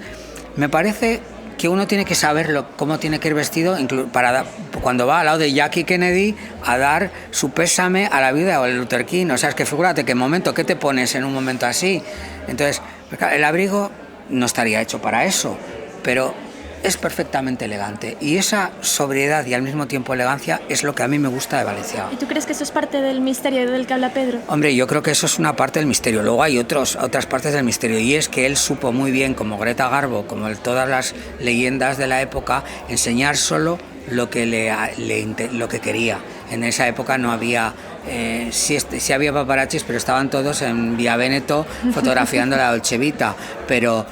me parece que uno tiene que saberlo, cómo tiene que ir vestido para cuando va al lado de Jackie Kennedy a dar su pésame a la viuda de Luther King. O sea, es que figúrate qué momento, ¿qué te pones en un momento así? Entonces, el abrigo no estaría hecho para eso, pero es perfectamente elegante, y esa sobriedad y al mismo tiempo elegancia es lo que a mí me gusta de Balenciaga. ¿Y tú crees que eso es parte del misterio del que habla Pedro? Hombre, yo creo que eso es una parte del misterio. Luego hay otras partes del misterio, y es que él supo muy bien, como Greta Garbo, como todas las leyendas de la época, enseñar solo lo que lo que quería. En esa época no había... sí había paparazzis, pero estaban todos en Via Veneto fotografiando la Dolce Vita, pero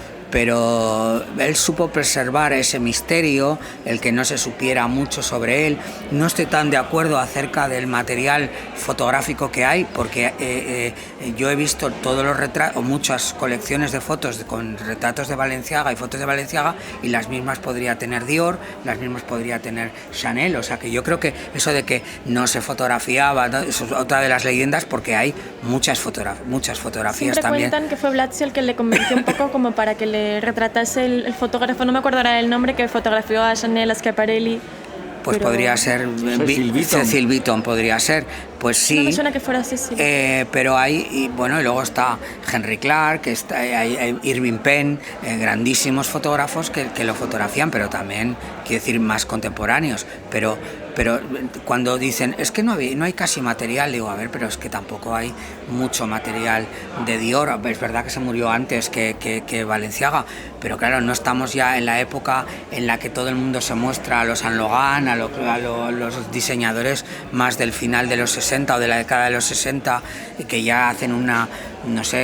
él supo preservar ese misterio, el que no se supiera mucho sobre él. No estoy tan de acuerdo acerca del material fotográfico que hay, porque yo he visto todos los retratos, o muchas colecciones de fotos con retratos de Balenciaga y fotos de Balenciaga, y las mismas podría tener Dior, las mismas podría tener Chanel. O sea, que yo creo que eso de que no se fotografiaba, ¿no? Eso es otra de las leyendas, porque hay muchas fotografías. Siempre también. Cuentan que fue Blatzy el que le convenció un poco como para que le retratase el fotógrafo, no me acuerdo ahora el nombre, que fotografió a Chanel, a Schiaparelli. Pues podría ser Cecil Beaton, podría ser, pues sí. No me suena que fuera Cecil. Pero hay, y luego está Henry Clark, hay Irving Penn, grandísimos fotógrafos que lo fotografían, pero también, quiero decir, más contemporáneos. Pero cuando dicen, es que no hay casi material, digo, a ver, pero es que tampoco hay mucho material de Dior. Es verdad que se murió antes que Balenciaga, pero claro, no estamos ya en la época en la que todo el mundo se muestra a los Saint Laurent, a los diseñadores más del final de los 60 o de la década de los 60, que ya hacen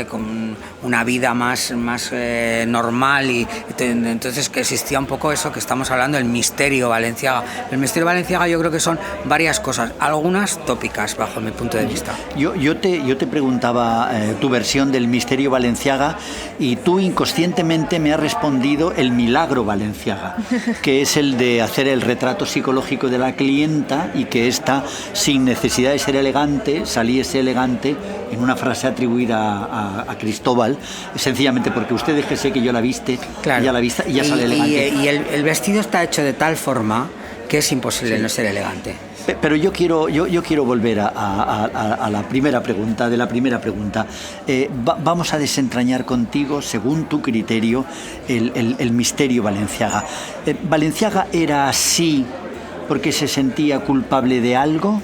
con una vida más normal, y entonces que existía un poco eso que estamos hablando, el misterio Balenciaga. El misterio Balenciaga yo creo que son varias cosas, algunas tópicas bajo mi punto de vista. Yo te preguntaba tu versión del misterio Balenciaga, y tú inconscientemente me has respondido el milagro Balenciaga, que es el de hacer el retrato psicológico de la clienta, y que ésta, sin necesidad de ser elegante, saliese elegante, en una frase atribuida a Cristóbal, sencillamente porque usted déjese que yo la viste, claro, ya la vista y ya sale elegante. Y el vestido está hecho de tal forma que es imposible no ser elegante. Pero yo quiero volver a la primera pregunta, vamos a desentrañar contigo, según tu criterio, el misterio Balenciaga. ¿Balenciaga era así porque se sentía culpable de algo?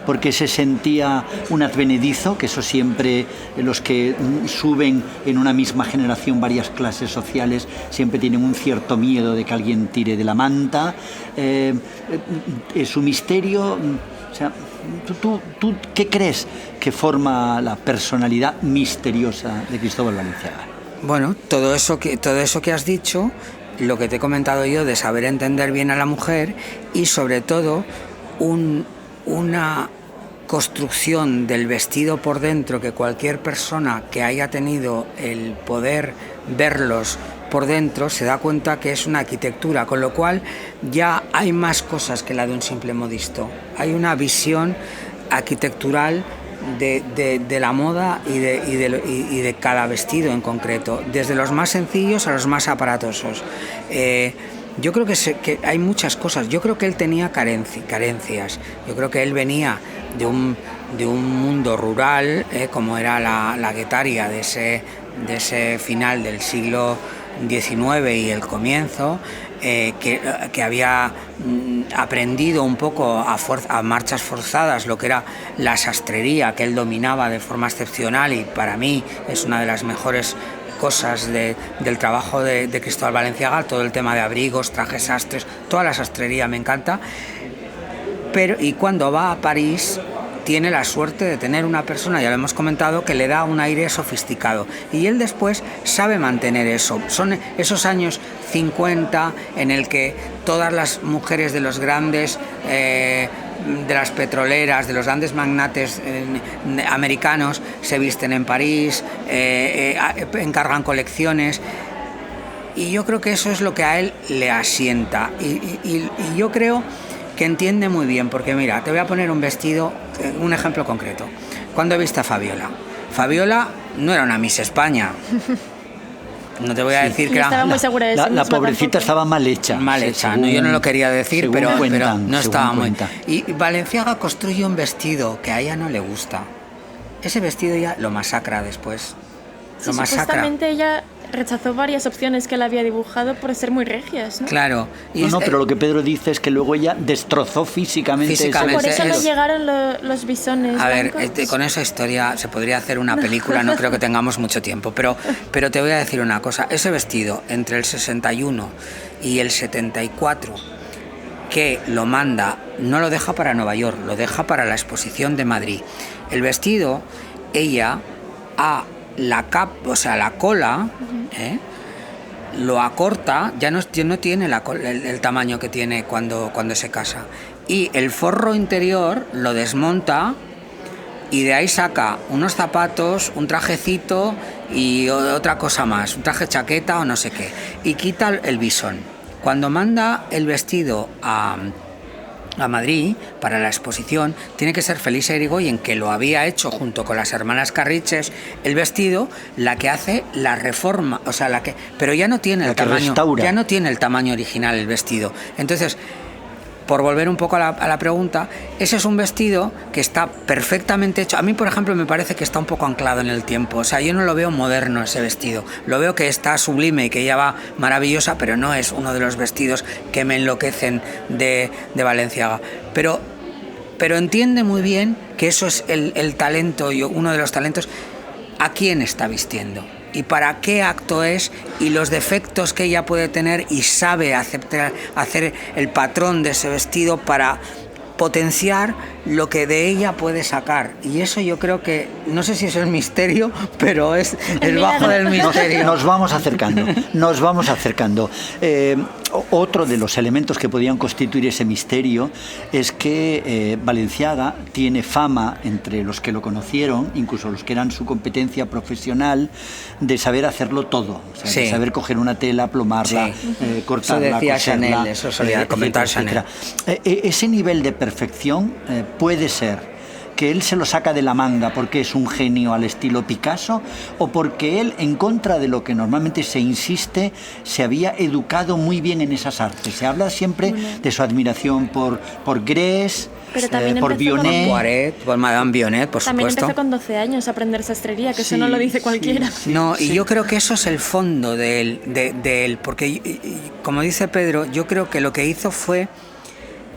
porque se sentía un advenedizo, que eso siempre los que suben en una misma generación varias clases sociales siempre tienen un cierto miedo de que alguien tire de la manta. Su misterio, o sea, ¿tú qué crees que forma la personalidad misteriosa de Cristóbal Balenciaga? Bueno, todo eso que has dicho, lo que te he comentado yo de saber entender bien a la mujer y sobre todo una construcción del vestido por dentro que cualquier persona que haya tenido el poder verlos por dentro se da cuenta que es una arquitectura, con lo cual ya hay más cosas que la de un simple modisto. Hay una visión arquitectural de la moda y de cada vestido en concreto, desde los más sencillos a los más aparatosos. Yo creo que hay muchas cosas. Yo creo que él tenía carencias. Yo creo que él venía de un mundo rural, como era la Guetaria de ese final del siglo XIX y el comienzo, que había aprendido un poco a marchas forzadas lo que era la sastrería, que él dominaba de forma excepcional, y para mí es una de las mejores cosas del trabajo de Cristóbal Balenciaga, todo el tema de abrigos, trajes sastres, toda la sastrería me encanta. Y cuando va a París tiene la suerte de tener una persona, ya lo hemos comentado, que le da un aire sofisticado, y él después sabe mantener eso. Son esos años 50 en el que todas las mujeres de los grandes de las petroleras, de los grandes magnates americanos se visten en París, encargan colecciones, y yo creo que eso es lo que a él le asienta, y yo creo que entiende muy bien, porque mira, te voy a poner un vestido, un ejemplo concreto. ¿Cuándo viste a Fabiola? Fabiola no era una Miss España. No te voy a decir que estaba muy segura de sí la misma pobrecita tampoco. estaba mal hecha. Mal hecha, no, yo no lo quería decir, pero no estaba muy... cuentan. Y Balenciaga construye un vestido que a ella no le gusta. Ese vestido ya lo masacra después. Sí, supuestamente ella rechazó varias opciones que él había dibujado por ser muy regias, ¿no? Claro. Pero lo que Pedro dice es que luego ella destrozó físicamente por eso es... no llegaron los bisones. A ver, con esa historia se podría hacer una película, no creo que tengamos mucho tiempo, pero te voy a decir una cosa. Ese vestido entre el 61 y el 74, que lo manda, no lo deja para Nueva York, lo deja para la exposición de Madrid. El vestido, ella la cola, lo acorta, ya no tiene el tamaño que tiene cuando se casa, y el forro interior lo desmonta, y de ahí saca unos zapatos, un trajecito y otra cosa más, un traje chaqueta o no sé qué, y quita el bisón. Cuando manda el vestido a Madrid para la exposición, tiene que ser Felisa Irigoyen, que lo había hecho junto con las hermanas Carriches, el vestido, la que hace la reforma, pero ya no tiene el tamaño, ya no tiene el tamaño original el vestido. Entonces, por volver un poco a la pregunta, ese es un vestido que está perfectamente hecho. A mí, por ejemplo, me parece que está un poco anclado en el tiempo. O sea, yo no lo veo moderno ese vestido. Lo veo que está sublime y que ella va maravillosa, pero no es uno de los vestidos que me enloquecen de Balenciaga. Pero entiende muy bien que eso es el talento, uno de los talentos. ¿A quién está vistiendo? Y para qué acto es, y los defectos que ella puede tener, y sabe hacer el patrón de ese vestido para potenciar lo que de ella puede sacar. Y eso yo creo que, no sé si es el misterio, pero es el bajo del misterio. Nos vamos acercando. Otro de los elementos que podían constituir ese misterio es que Balenciaga tiene fama entre los que lo conocieron, incluso los que eran su competencia profesional, de saber hacerlo todo, de saber coger una tela, plomarla, cortarla, eso decía coserla, Chanel, eso solía comentar Chanel. Ese nivel de perfección puede ser que él se lo saca de la manga porque es un genio al estilo Picasso, o porque él, en contra de lo que normalmente se insiste, se había educado muy bien en esas artes. Se habla siempre de su admiración por Grès, por Vionnet, por Madame Vionnet, por también supuesto. Empezó con 12 años a aprender sastrería, que eso no lo dice cualquiera. Y yo creo que eso es el fondo de él, porque, como dice Pedro, yo creo que lo que hizo fue,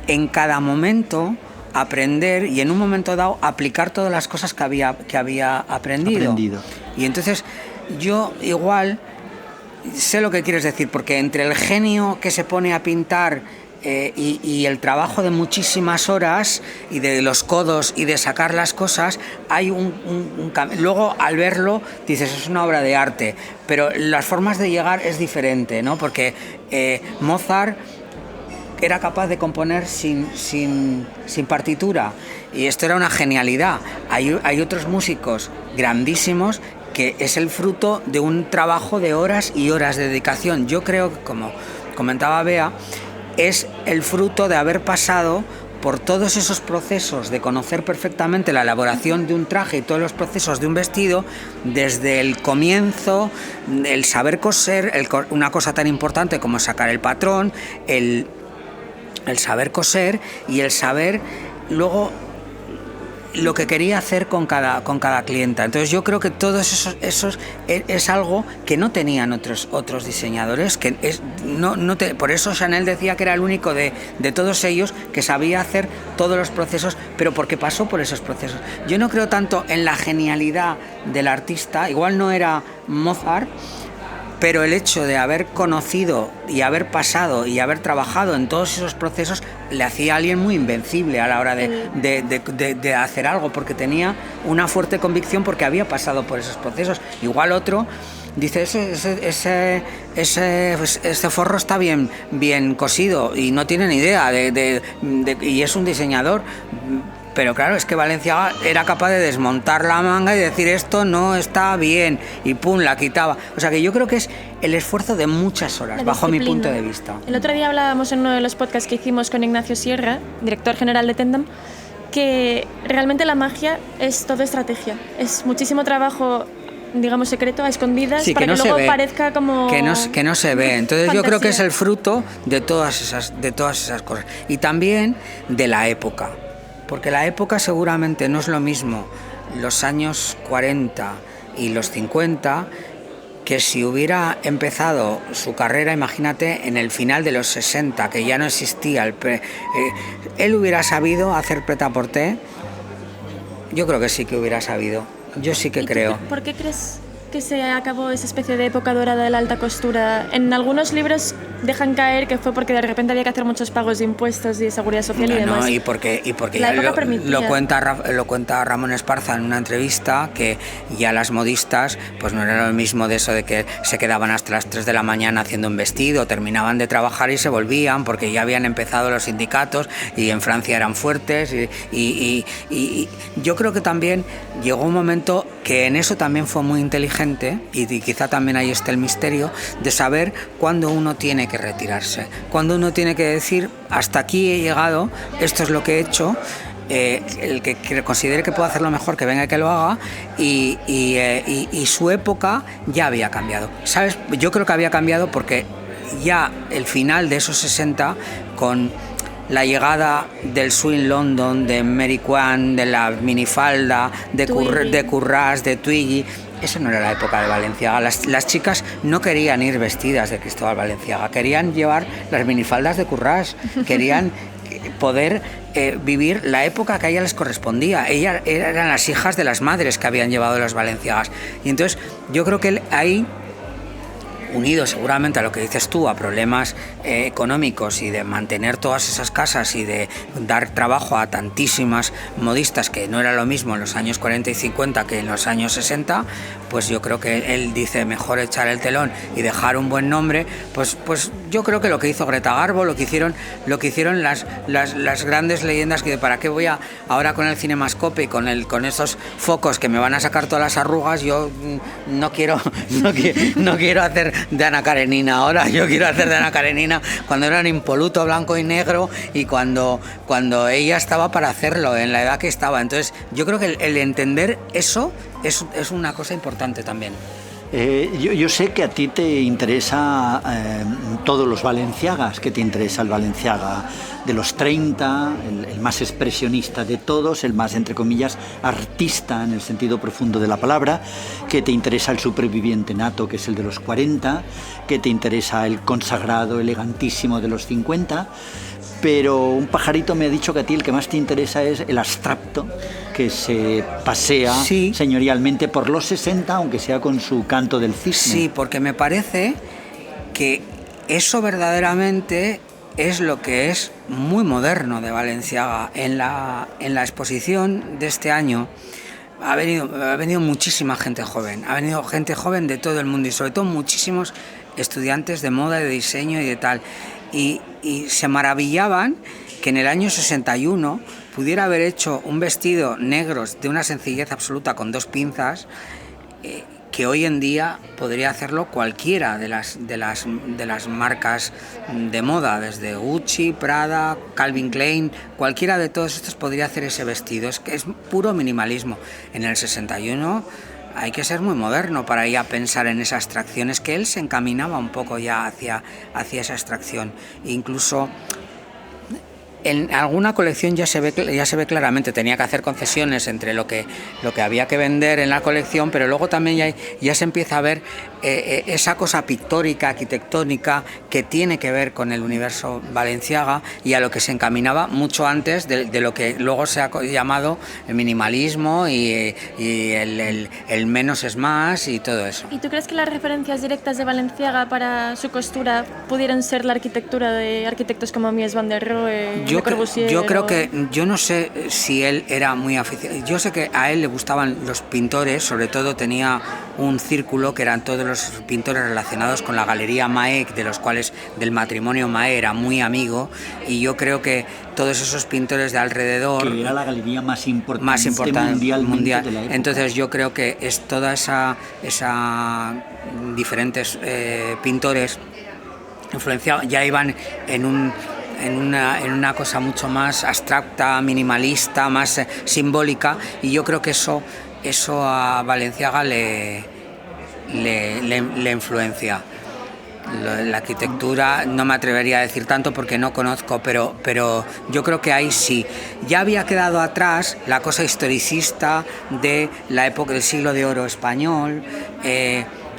en cada momento, aprender y en un momento dado aplicar todas las cosas que había aprendido. Y entonces yo igual sé lo que quieres decir, porque entre el genio que se pone a pintar y el trabajo de muchísimas horas y de los codos y de sacar las cosas, hay luego al verlo dices es una obra de arte, pero las formas de llegar es diferente, ¿no? Porque Mozart era capaz de componer sin partitura y esto era una genialidad. Hay otros músicos grandísimos que es el fruto de un trabajo de horas y horas de dedicación. Yo creo que, como comentaba Bea, es el fruto de haber pasado por todos esos procesos de conocer perfectamente la elaboración de un traje y todos los procesos de un vestido, desde el comienzo, el saber coser, una cosa tan importante como sacar el patrón, el saber coser y el saber luego lo que quería hacer con cada clienta. Entonces yo creo que todo eso es algo que no tenían otros diseñadores, que por eso Chanel decía que era el único de todos ellos que sabía hacer todos los procesos, pero porque pasó por esos procesos. Yo no creo tanto en la genialidad del artista, igual no era Mozart, pero el hecho de haber conocido y haber pasado y haber trabajado en todos esos procesos le hacía a alguien muy invencible a la hora de hacer algo, porque tenía una fuerte convicción porque había pasado por esos procesos. Igual otro dice, ese forro está bien cosido y no tiene ni idea y es un diseñador. Pero claro, es que Balenciaga era capaz de desmontar la manga y decir esto no está bien y pum, la quitaba. O sea que yo creo que es el esfuerzo de muchas horas, bajo mi punto de vista. El otro día hablábamos en uno de los podcasts que hicimos con Ignacio Sierra, director general de Tendam, que realmente la magia es todo estrategia, es muchísimo trabajo, digamos, secreto, a escondidas, sí, para que luego parezca como... Que no se ve. Entonces fantasía. Yo creo que es el fruto de todas esas cosas. Y también de la época. Porque la época seguramente no es lo mismo los años 40 y los 50 que si hubiera empezado su carrera, imagínate, en el final de los 60, que ya no existía él hubiera sabido hacer prêt-à-porter. Yo creo que sí que hubiera sabido. Yo sí que creo. ¿Por qué crees que se acabó esa especie de época dorada de la alta costura? En algunos libros dejan caer que fue porque de repente había que hacer muchos pagos de impuestos y de seguridad social y demás. No, y porque ya lo cuenta Ramón Esparza en una entrevista, que ya las modistas pues no era lo mismo de eso de que se quedaban hasta las 3 de la mañana haciendo un vestido, terminaban de trabajar y se volvían porque ya habían empezado los sindicatos y en Francia eran fuertes y yo creo que también llegó un momento que en eso también fue muy inteligente y quizá también ahí está el misterio de saber cuándo uno tiene que retirarse, cuándo uno tiene que decir hasta aquí he llegado, esto es lo que he hecho, el que considere que puede hacerlo mejor que venga y que lo haga y su época ya había cambiado, ¿sabes? Yo creo que había cambiado porque ya el final de esos 60 con la llegada del Swing London, de Mary Quant, de la minifalda, de Currás, de Twiggy. Eso no era la época de Balenciaga. Las chicas no querían ir vestidas de Cristóbal Balenciaga, querían llevar las minifaldas de Currás, querían poder vivir la época que a ellas les correspondía. Ellas eran las hijas de las madres que habían llevado las Balenciagas. Y entonces yo creo que ahí, unido seguramente a lo que dices tú, a problemas económicos y de mantener todas esas casas y de dar trabajo a tantísimas modistas, que no era lo mismo en los años 40 y 50 que en los años 60, pues yo creo que él dice mejor echar el telón y dejar un buen nombre, pues yo creo que lo que hizo Greta Garbo, lo que hicieron las grandes leyendas, que para qué voy ahora con el Cinemascope y con esos focos que me van a sacar todas las arrugas, yo no quiero hacer de Ana Karenina ahora, yo quiero hacer de Ana Karenina cuando eran impoluto, blanco y negro, y cuando ella estaba para hacerlo, en la edad que estaba. Entonces yo creo que el entender eso es una cosa importante también. Yo sé que a ti te interesa todos los Balenciagas, que te interesa el Balenciaga de los 30, el más expresionista de todos, el más, entre comillas, artista en el sentido profundo de la palabra, que te interesa el superviviente nato, que es el de los 40, que te interesa el consagrado elegantísimo de los 50. pero un pajarito me ha dicho que a ti el que más te interesa es el abstracto, que se pasea señorialmente por los 60, aunque sea con su canto del cisne. Sí, porque me parece que eso verdaderamente es lo que es muy moderno de Balenciaga. En la exposición de este año ha venido muchísima gente joven, ha venido gente joven de todo el mundo y sobre todo muchísimos estudiantes de moda, de diseño y de tal. Y se maravillaban que en el año 61 pudiera haber hecho un vestido negro de una sencillez absoluta con 2 pinzas, que hoy en día podría hacerlo cualquiera de las marcas de moda, desde Gucci, Prada, Calvin Klein, cualquiera de todos estos podría hacer ese vestido. Es que es puro minimalismo. En el 61 hay que ser muy moderno para ir a pensar en esas abstracciones, que él se encaminaba un poco ya hacia esa abstracción. Incluso en alguna colección ya se ve claramente, tenía que hacer concesiones entre lo que había que vender en la colección, pero luego también ya se empieza a ver esa cosa pictórica, arquitectónica, que tiene que ver con el universo Balenciaga y a lo que se encaminaba mucho antes de lo que luego se ha llamado el minimalismo y el menos es más y todo eso. ¿Y tú crees que las referencias directas de Balenciaga para su costura pudieran ser la arquitectura de arquitectos como Mies van der Rohe? Yo creo que, yo no sé si él era muy aficionado, yo sé que a él le gustaban los pintores, sobre todo tenía un círculo que eran todos los pintores relacionados con la galería Mahé, de los cuales del matrimonio Mahé era muy amigo, y yo creo que todos esos pintores de alrededor, que era la galería más importante mundial de la época. Entonces yo creo que es toda esa diferentes pintores influenciados, ya iban en una cosa mucho más abstracta, minimalista, más simbólica, y yo creo que eso a Balenciaga le influencia. La arquitectura no me atrevería a decir tanto porque no conozco, pero yo creo que ahí sí. Ya había quedado atrás la cosa historicista de la época del siglo de oro español,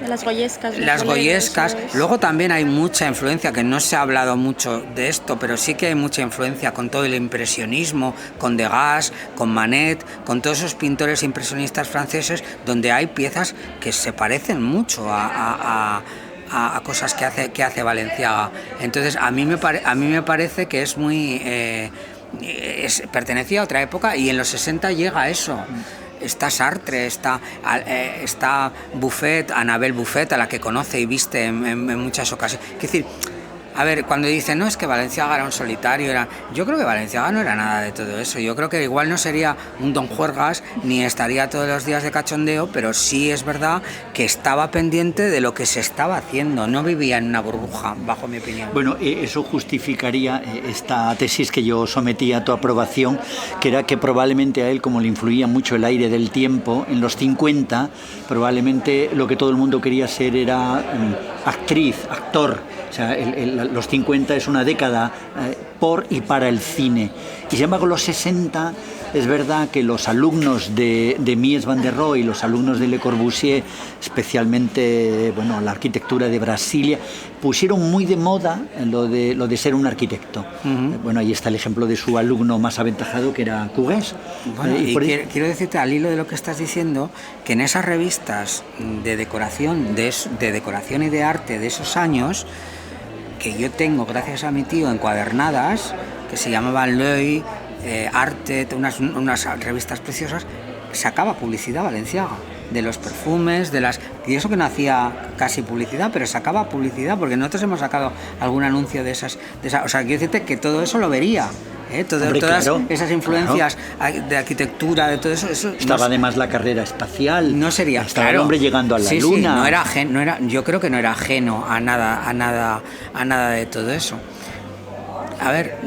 las goyescas. Las goyescas. Luego también hay mucha influencia, que no se ha hablado mucho de esto, pero sí que hay mucha influencia con todo el impresionismo, con Degas, con Manet, con todos esos pintores impresionistas franceses, donde hay piezas que se parecen mucho a cosas que hace Balenciaga. Entonces a mí me parece que es muy pertenecía a otra época, y en los 60 llega a eso. Está Sartre, está Buffet, Annabelle Buffet, a la que conoce y viste en muchas ocasiones. Es decir, a ver, cuando dicen, no, es que Balenciaga era un solitario, yo creo que Balenciaga no era nada de todo eso. Yo creo que igual no sería un Don Juergas, ni estaría todos los días de cachondeo, pero sí es verdad que estaba pendiente de lo que se estaba haciendo, no vivía en una burbuja, bajo mi opinión. Bueno, eso justificaría esta tesis que yo sometí a tu aprobación, que era que probablemente a él, como le influía mucho el aire del tiempo, en los 50, probablemente lo que todo el mundo quería ser era actriz, actor. O sea, los 50 es una década por y para el cine. Y sin embargo, los 60, es verdad que los alumnos de Mies van der Rohe y los alumnos de Le Corbusier, especialmente la arquitectura de Brasilia, pusieron muy de moda lo de ser un arquitecto. Uh-huh. Ahí está el ejemplo de su alumno más aventajado, que era Cugués. Quiero decirte, al hilo de lo que estás diciendo, que en esas revistas de decoración, de decoración y de arte de esos años, que yo tengo gracias a mi tío encuadernadas, que se llamaban L'Oeil, Arte, unas revistas preciosas, sacaba publicidad Balenciaga, de los perfumes, y eso que no hacía casi publicidad, pero sacaba publicidad, porque nosotros hemos sacado algún anuncio de esas, o sea, quiero decirte que todo eso lo vería. Todas claro, esas influencias de arquitectura, de todo eso estaba además la carrera espacial, no sería, estaba claro, el hombre llegando a la luna. Sí, yo creo que no era ajeno a nada de todo eso. A ver,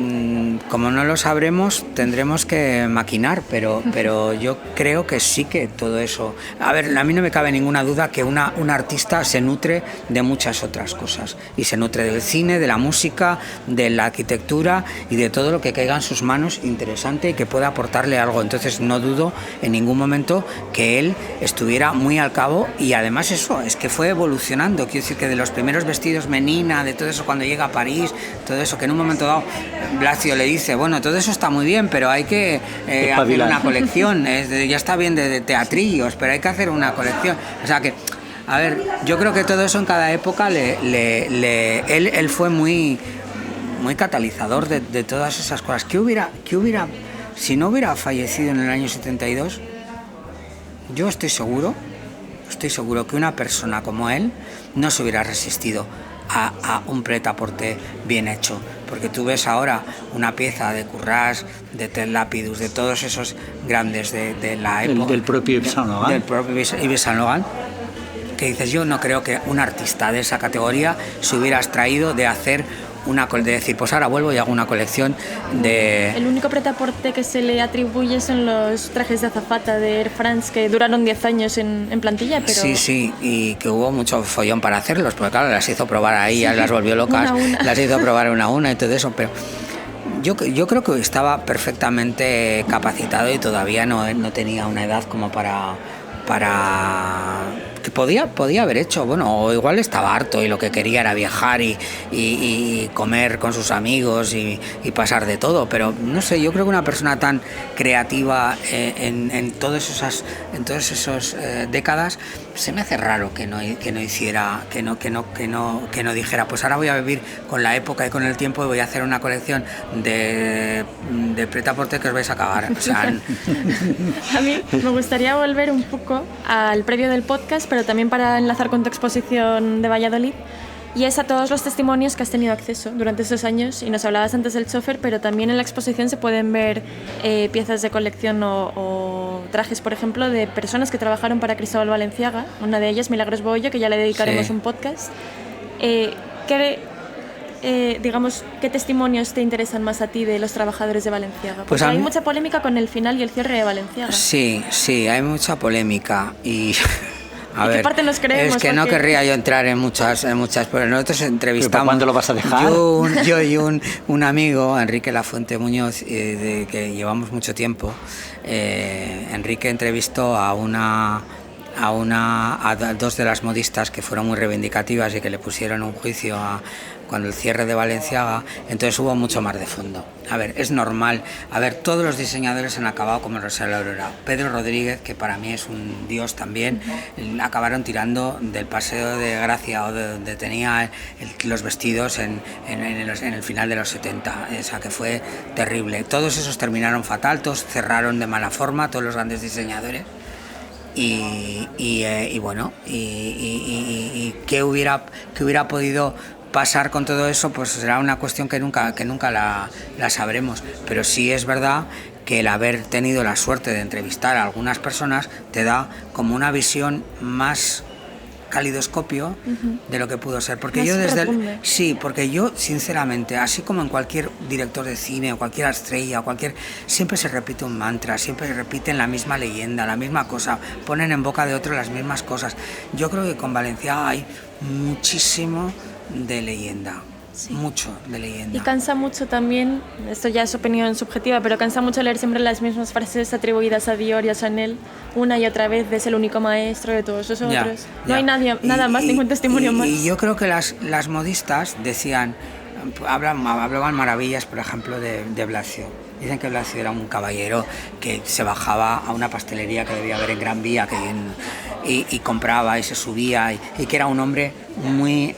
como no lo sabremos, tendremos que maquinar, pero yo creo que sí que todo eso... A ver, a mí no me cabe ninguna duda que un artista se nutre de muchas otras cosas. Y se nutre del cine, de la música, de la arquitectura y de todo lo que caiga en sus manos interesante y que pueda aportarle algo. Entonces no dudo en ningún momento que él estuviera muy al cabo, y además eso, es que fue evolucionando. Quiero decir que de los primeros vestidos Menina, de todo eso cuando llega a París, todo eso, que en un momento dado Blasio le dice, bueno, todo eso está muy bien, pero hay que hacer una colección, ya está bien de teatrillos, pero hay que hacer una colección. O sea que, a ver, yo creo que todo eso en cada época él fue muy catalizador de todas esas cosas. ¿Qué hubiera, si no hubiera fallecido en el año 72? Yo estoy seguro que una persona como él no se hubiera resistido a un prêt-à-porter bien hecho, porque tú ves ahora una pieza de Currás, de Tel Lapidus, de todos esos grandes de la época, del propio Yves Saint Laurent. Del propio Yves Saint Laurent, que dices, yo no creo que un artista de esa categoría se hubiera extraído de hacer de decir, pues ahora vuelvo y hago una colección de... El único prêt-à-porter que se le atribuye son los trajes de azafata de Air France, que duraron 10 años en plantilla, pero... Sí, y que hubo mucho follón para hacerlos, porque claro, las hizo probar ahí, ya las volvió locas, una. Las hizo probar una a una y todo eso, pero... Yo creo que estaba perfectamente capacitado y todavía no tenía una edad como para que podía haber hecho, bueno, o igual estaba harto y lo que quería era viajar y comer con sus amigos y pasar de todo, pero no sé, yo creo que una persona tan creativa en todas esas décadas, se me hace raro que no hiciera, que no dijera, pues ahora voy a vivir con la época y con el tiempo y voy a hacer una colección de prêt-à-porter que os vais a acabar. O sea, a mí me gustaría volver un poco al previo del podcast, pero también para enlazar con tu exposición de Valladolid, y es a todos los testimonios que has tenido acceso durante esos años. Y nos hablabas antes del chofer, pero también en la exposición se pueden ver piezas de colección o trajes, por ejemplo, de personas que trabajaron para Cristóbal Balenciaga, una de ellas Milagros Boyo, que ya le dedicaremos un podcast. ¿Qué testimonios te interesan más a ti de los trabajadores de Balenciaga? Porque hay mucha polémica con el final y el cierre de Balenciaga. Sí, hay mucha polémica y... A ver, ¿qué parte nos creemos? Es que no querría yo entrar en muchas, pero nosotros entrevistamos... ¿Pero cuándo lo vas a dejar? Yo y un amigo, Enrique Lafuente Muñoz, que llevamos mucho tiempo. Enrique entrevistó a dos de las modistas que fueron muy reivindicativas y que le pusieron un juicio cuando el cierre de Balenciaga, entonces hubo mucho más de fondo. A ver, es normal. A ver, todos los diseñadores han acabado como Rosario Aurora. Pedro Rodríguez, que para mí es un dios también, acabaron tirando del Paseo de Gracia o de donde tenía los vestidos en el final de los 70. O sea, que fue terrible. Todos esos terminaron fatal, todos cerraron de mala forma, todos los grandes diseñadores. Y bueno, ¿qué hubiera podido pasar con todo eso? Pues será una cuestión que nunca la sabremos, pero sí es verdad que el haber tenido la suerte de entrevistar a algunas personas te da como una visión más calidoscopio de lo que pudo ser, porque porque yo sinceramente, así como en cualquier director de cine o cualquier estrella siempre se repite un mantra, siempre se repiten la misma leyenda, la misma cosa, ponen en boca de otro las mismas cosas. Yo creo que con Valenciaga hay muchísimo de leyenda. Sí. Mucho de leyenda. Y cansa mucho también, esto ya es opinión subjetiva, pero cansa mucho leer siempre las mismas frases atribuidas a Dior y a Chanel una y otra vez, de es el único maestro de todos los otros. No hay nada más, ningún testimonio más. Y yo creo que las modistas decían, hablaban maravillas, por ejemplo, de Blasio. Dicen que Blasio era un caballero que se bajaba a una pastelería que debía haber en Gran Vía y compraba y se subía y que era un hombre muy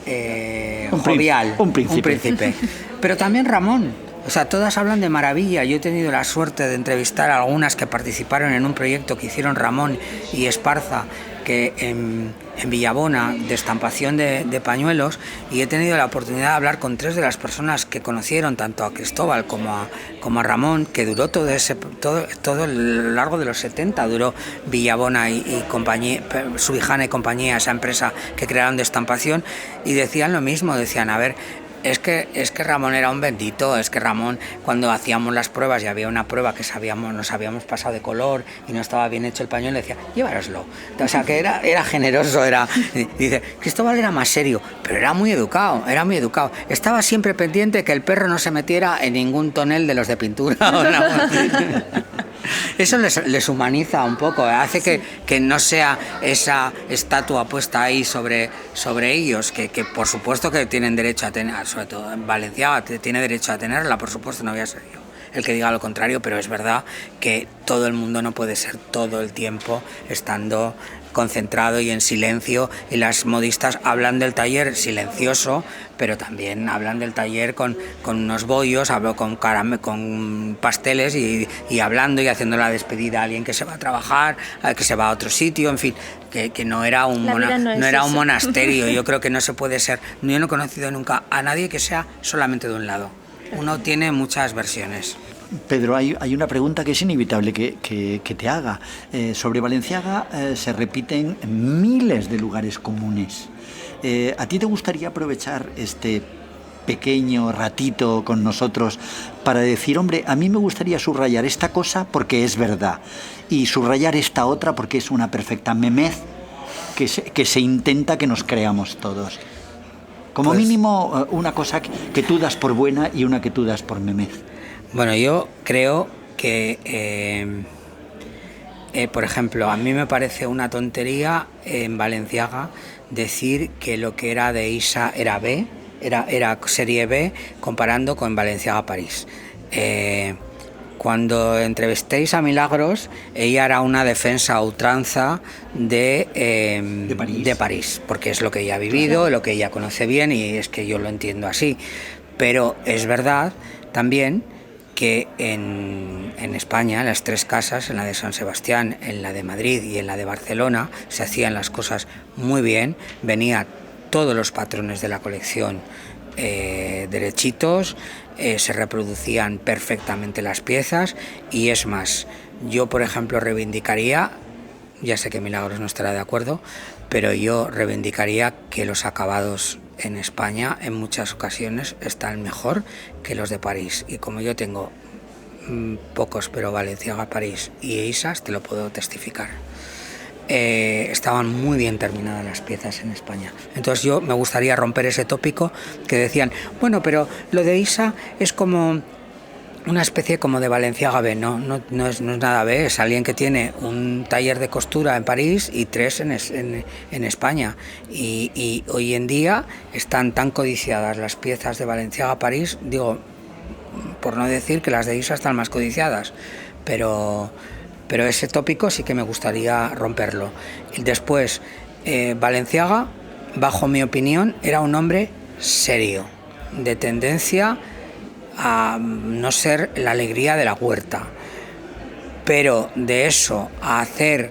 jovial, un príncipe. Pero también Ramón, o sea, todas hablan de maravilla. Yo he tenido la suerte de entrevistar a algunas que participaron en un proyecto que hicieron Ramón y Esparza, que en Villabona, de estampación de pañuelos, y he tenido la oportunidad de hablar con 3 de las personas que conocieron tanto a Cristóbal como a Ramón, que duró todo el largo de los 70, duró Villabona y compañía, Subijana y compañía, esa empresa que crearon de estampación, y decían lo mismo, decían, a ver, es que Ramón era un bendito, es que Ramón, cuando hacíamos las pruebas y había una prueba que nos habíamos pasado de color y no estaba bien hecho el pañuelo, decía, llévaroslo. O sea, que era generoso, dice, Cristóbal era más serio, pero era muy educado. Estaba siempre pendiente que el perro no se metiera en ningún tonel de los de pintura. Eso les humaniza un poco, hace que no sea esa estatua puesta ahí sobre ellos, que por supuesto que tienen derecho a tener, sobre todo en Valenciaga tiene derecho a tenerla, por supuesto, no voy a ser yo el que diga lo contrario, pero es verdad que todo el mundo no puede ser todo el tiempo estando concentrado y en silencio, y las modistas hablan del taller silencioso, pero también hablan del taller con unos bollos, hablo con pasteles y hablando y haciendo la despedida a alguien que se va a trabajar, que se va a otro sitio, en fin, que no era un monasterio. Yo creo que no se puede ser, yo no he conocido nunca a nadie que sea solamente de un lado. Uno tiene muchas versiones. Pedro, hay una pregunta que es inevitable que te haga. Sobre Balenciaga se repiten miles de lugares comunes. ¿A ti te gustaría aprovechar este pequeño ratito con nosotros para decir, hombre, a mí me gustaría subrayar esta cosa porque es verdad y subrayar esta otra porque es una perfecta memez que se intenta que nos creamos todos? Como mínimo, una cosa que tú das por buena y una que tú das por memez. Bueno, yo creo que, por ejemplo, a mí me parece una tontería en Balenciaga decir que lo que era de Isa era B, era serie B, comparando con Balenciaga París. Cuando entrevistéis a Milagros, ella era una defensa a ultranza de París, porque es lo que ella ha vivido, claro, lo que ella conoce bien, y es que yo lo entiendo así. Pero es verdad también que en España, en las tres casas, en la de San Sebastián, en la de Madrid y en la de Barcelona, se hacían las cosas muy bien, venían todos los patrones de la colección derechitos, se reproducían perfectamente las piezas, y es más, yo por ejemplo reivindicaría, ya sé que Milagros no estará de acuerdo, pero yo reivindicaría que los acabados en España en muchas ocasiones están mejor que los de París, y como yo tengo pocos, pero Balenciaga, París y Isas, te lo puedo testificar. Estaban muy bien terminadas las piezas en España. Entonces yo me gustaría romper ese tópico que decían, bueno, pero lo de Isa es como una especie como de Balenciaga B. No es nada B, es alguien que tiene un taller de costura en París y 3 en España, y hoy en día están tan codiciadas las piezas de Balenciaga París, digo, por no decir que las de Isa están más codiciadas, pero ese tópico sí que me gustaría romperlo. Y después, Balenciaga, bajo mi opinión, era un hombre serio, de tendencia a no ser la alegría de la huerta, pero de eso a hacer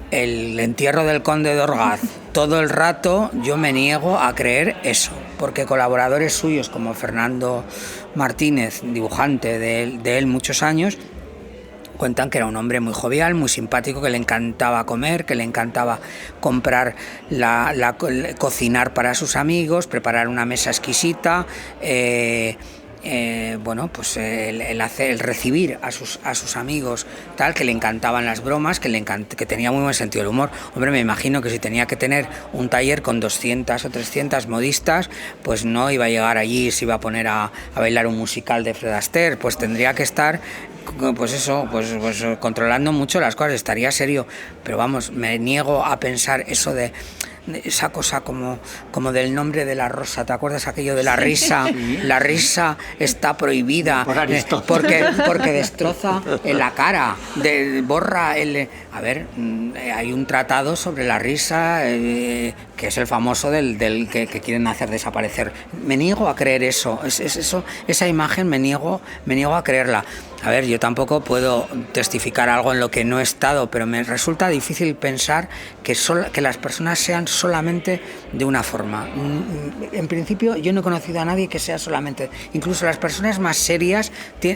el entierro del conde de Orgaz todo el rato, yo me niego a creer eso, porque colaboradores suyos como Fernando Martínez, dibujante de él muchos años, cuentan que era un hombre muy jovial, muy simpático, que le encantaba comer, que le encantaba comprar, cocinar para sus amigos, preparar una mesa exquisita, bueno, pues el recibir a sus amigos, tal, que le encantaban las bromas, que tenía muy buen sentido del humor. Hombre, me imagino que si tenía que tener un taller con 200 o 300 modistas, pues no iba a llegar allí, se iba a poner a bailar un musical de Fred Astaire, pues tendría que estar, pues eso, pues controlando mucho las cosas, estaría serio. Pero vamos, me niego a pensar eso de esa cosa como del nombre de la rosa. ¿Te acuerdas aquello de la risa? Sí. La risa está prohibida porque destroza la cara, borra el... A ver, hay un tratado sobre la risa que es el famoso del que quieren hacer desaparecer. Me niego a creer eso. Esa imagen me niego a creerla. A ver, yo tampoco puedo testificar algo en lo que no he estado, pero me resulta difícil pensar que las personas sean solamente de una forma. En principio, yo no he conocido a nadie que sea solamente... Incluso las personas más serias,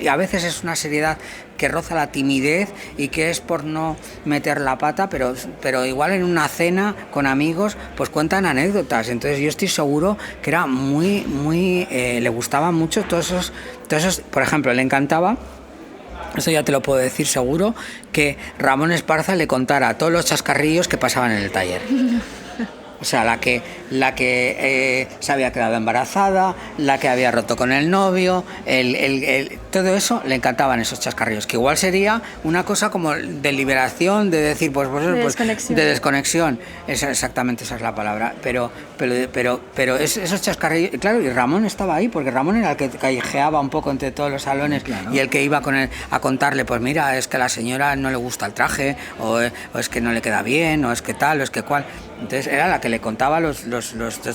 a veces es una seriedad que roza la timidez y que es por no meter la pata, pero igual en una cena con amigos, pues cuentan anécdotas. Entonces yo estoy seguro que era muy, le gustaban mucho todos esos, por ejemplo, le encantaba... Eso ya te lo puedo decir seguro, que Ramón Esparza le contara todos los chascarrillos que pasaban en el taller. O sea, la que se había quedado embarazada, la que había roto con el novio, todo eso le encantaban esos chascarrillos, que igual sería una cosa como de liberación, de decir, de desconexión. Exactamente, esa es la palabra. Pero esos chascarrillos, claro, y Ramón estaba ahí, porque Ramón era el que callejeaba un poco entre todos los salones, claro. Y el que iba con él a contarle, pues mira, es que a la señora no le gusta el traje, o es que no le queda bien, o es que tal, o es que cual. Entonces era la que le contaba los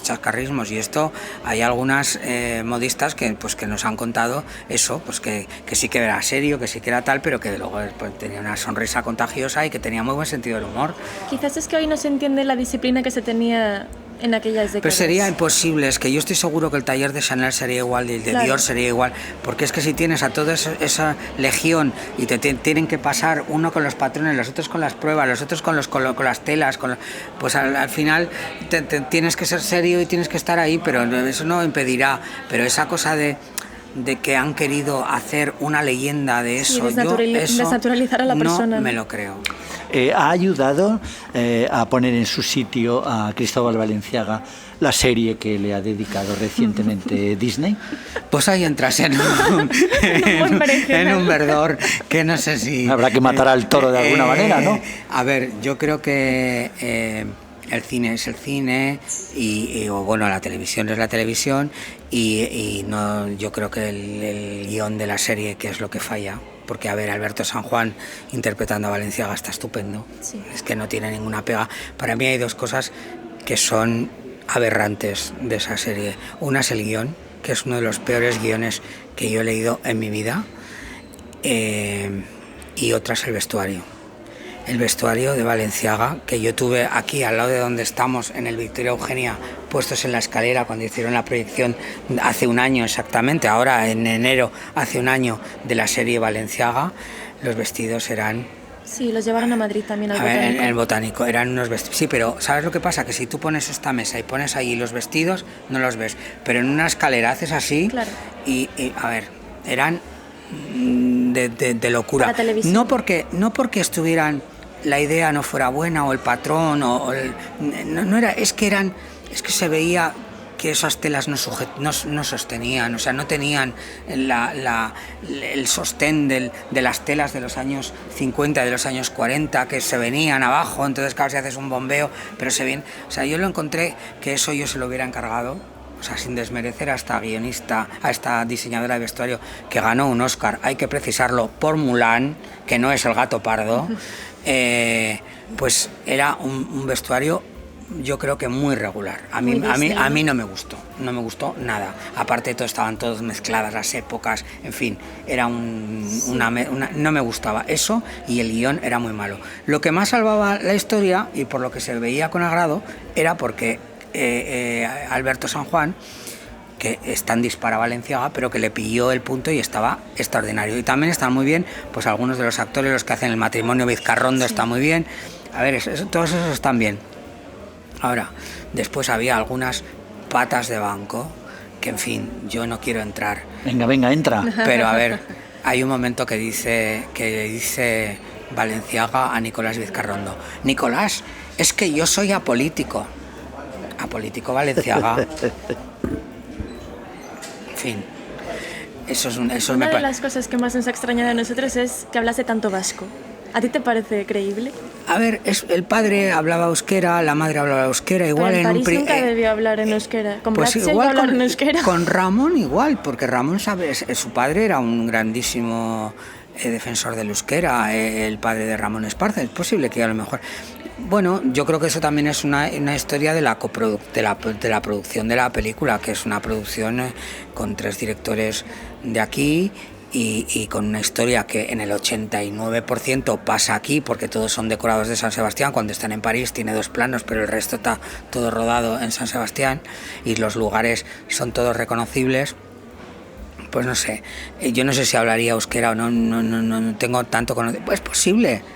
chascarrismos, y esto hay algunas modistas que nos han contado eso, pues que sí que era serio, que sí que era tal, pero que luego pues, tenía una sonrisa contagiosa y que tenía muy buen sentido del humor. Quizás es que hoy no se entiende la disciplina que se tenía en aquellas décadas. Pero sería imposible, es que yo estoy seguro que el taller de Chanel sería igual y el de claro. Dior sería igual, porque es que si tienes a toda esa legión y tienen que pasar uno con los patrones, los otros con las pruebas, los otros con las telas, pues al final tienes que ser serio y tienes que estar ahí, pero eso no impedirá, pero esa cosa de que han querido hacer una leyenda de eso, desnaturalizar a la persona. No me lo creo. ¿Ha ayudado a poner en su sitio a Cristóbal Valenciaga la serie que le ha dedicado recientemente Disney? Pues ahí entras en un verdor que no sé si... Habrá que matar al toro de alguna manera, ¿no? A ver, yo creo que... el cine es el cine o bueno, la televisión es la televisión y no, yo creo que el guión de la serie, que es lo que falla, porque a ver, Alberto San Juan interpretando a Valenciaga está estupendo, sí. Es que no tiene ninguna pega. Para mí hay dos cosas que son aberrantes de esa serie. Una es el guión, que es uno de los peores guiones que yo he leído en mi vida, y otra es el vestuario. El vestuario de Valenciaga, que yo tuve aquí al lado de donde estamos, en el Victoria Eugenia, puestos en la escalera cuando hicieron la proyección hace un año exactamente, ahora en enero, hace un año, de la serie Valenciaga, los vestidos eran... Sí, los llevaron a Madrid también al Botánico. En el Botánico, eran unos vestidos... Sí, pero ¿sabes lo que pasa? Que si tú pones esta mesa y pones ahí los vestidos, no los ves. Pero en una escalera haces así, claro. y a ver, eran de locura. Para televisión. No porque estuvieran... la idea no fuera buena o el patrón no era, es que se veía que esas telas no sostenían, o sea, no tenían el sostén de las telas de los años 50, de los años 40, que se venían abajo, entonces claro, si haces un bombeo, pero se ven, o sea, yo lo encontré que eso yo se lo hubiera encargado, o sea, sin desmerecer a esta guionista, a esta diseñadora de vestuario que ganó un Oscar, hay que precisarlo, por Mulan, que no es El gato pardo. Pues era un vestuario, yo creo que muy regular. A mí no me gustó nada. Aparte de todo, estaban todas mezcladas las épocas, en fin, era no me gustaba eso, y el guión era muy malo. Lo que más salvaba la historia, y por lo que se veía con agrado, era porque Alberto San Juan, que es tan dispara Valenciaga, pero que le pilló el punto y estaba extraordinario. Y también están muy bien, pues algunos de los actores, los que hacen El matrimonio Vizcarrondo, sí. Está muy bien. A ver, todos esos están bien. Ahora, después había algunas patas de banco, que en fin, yo no quiero entrar. Venga, entra. Pero a ver, hay un momento que dice Valenciaga a Nicolás Vizcarrondo: Nicolás, es que yo soy apolítico. Apolítico Valenciaga. En fin, Una de las cosas que más nos ha extrañado a nosotros es que hablase tanto vasco. ¿A ti te parece creíble? A ver, el padre hablaba euskera, la madre hablaba euskera, igual en París nunca debió hablar en euskera. Con pues Blatche igual hablar en euskera. Con Ramón igual, porque Ramón su padre era un grandísimo defensor del euskera, el padre de Ramón Esparza. Es posible que a lo mejor... Bueno, yo creo que eso también es una historia de la producción de la película, que es una producción con 3 directores de aquí y con una historia que en el 89% pasa aquí, porque todos son decorados de San Sebastián. Cuando están en París tiene 2 planos, pero el resto está todo rodado en San Sebastián y los lugares son todos reconocibles. Pues no sé, yo no sé si hablaría euskera o no tengo tanto conocimiento. Pues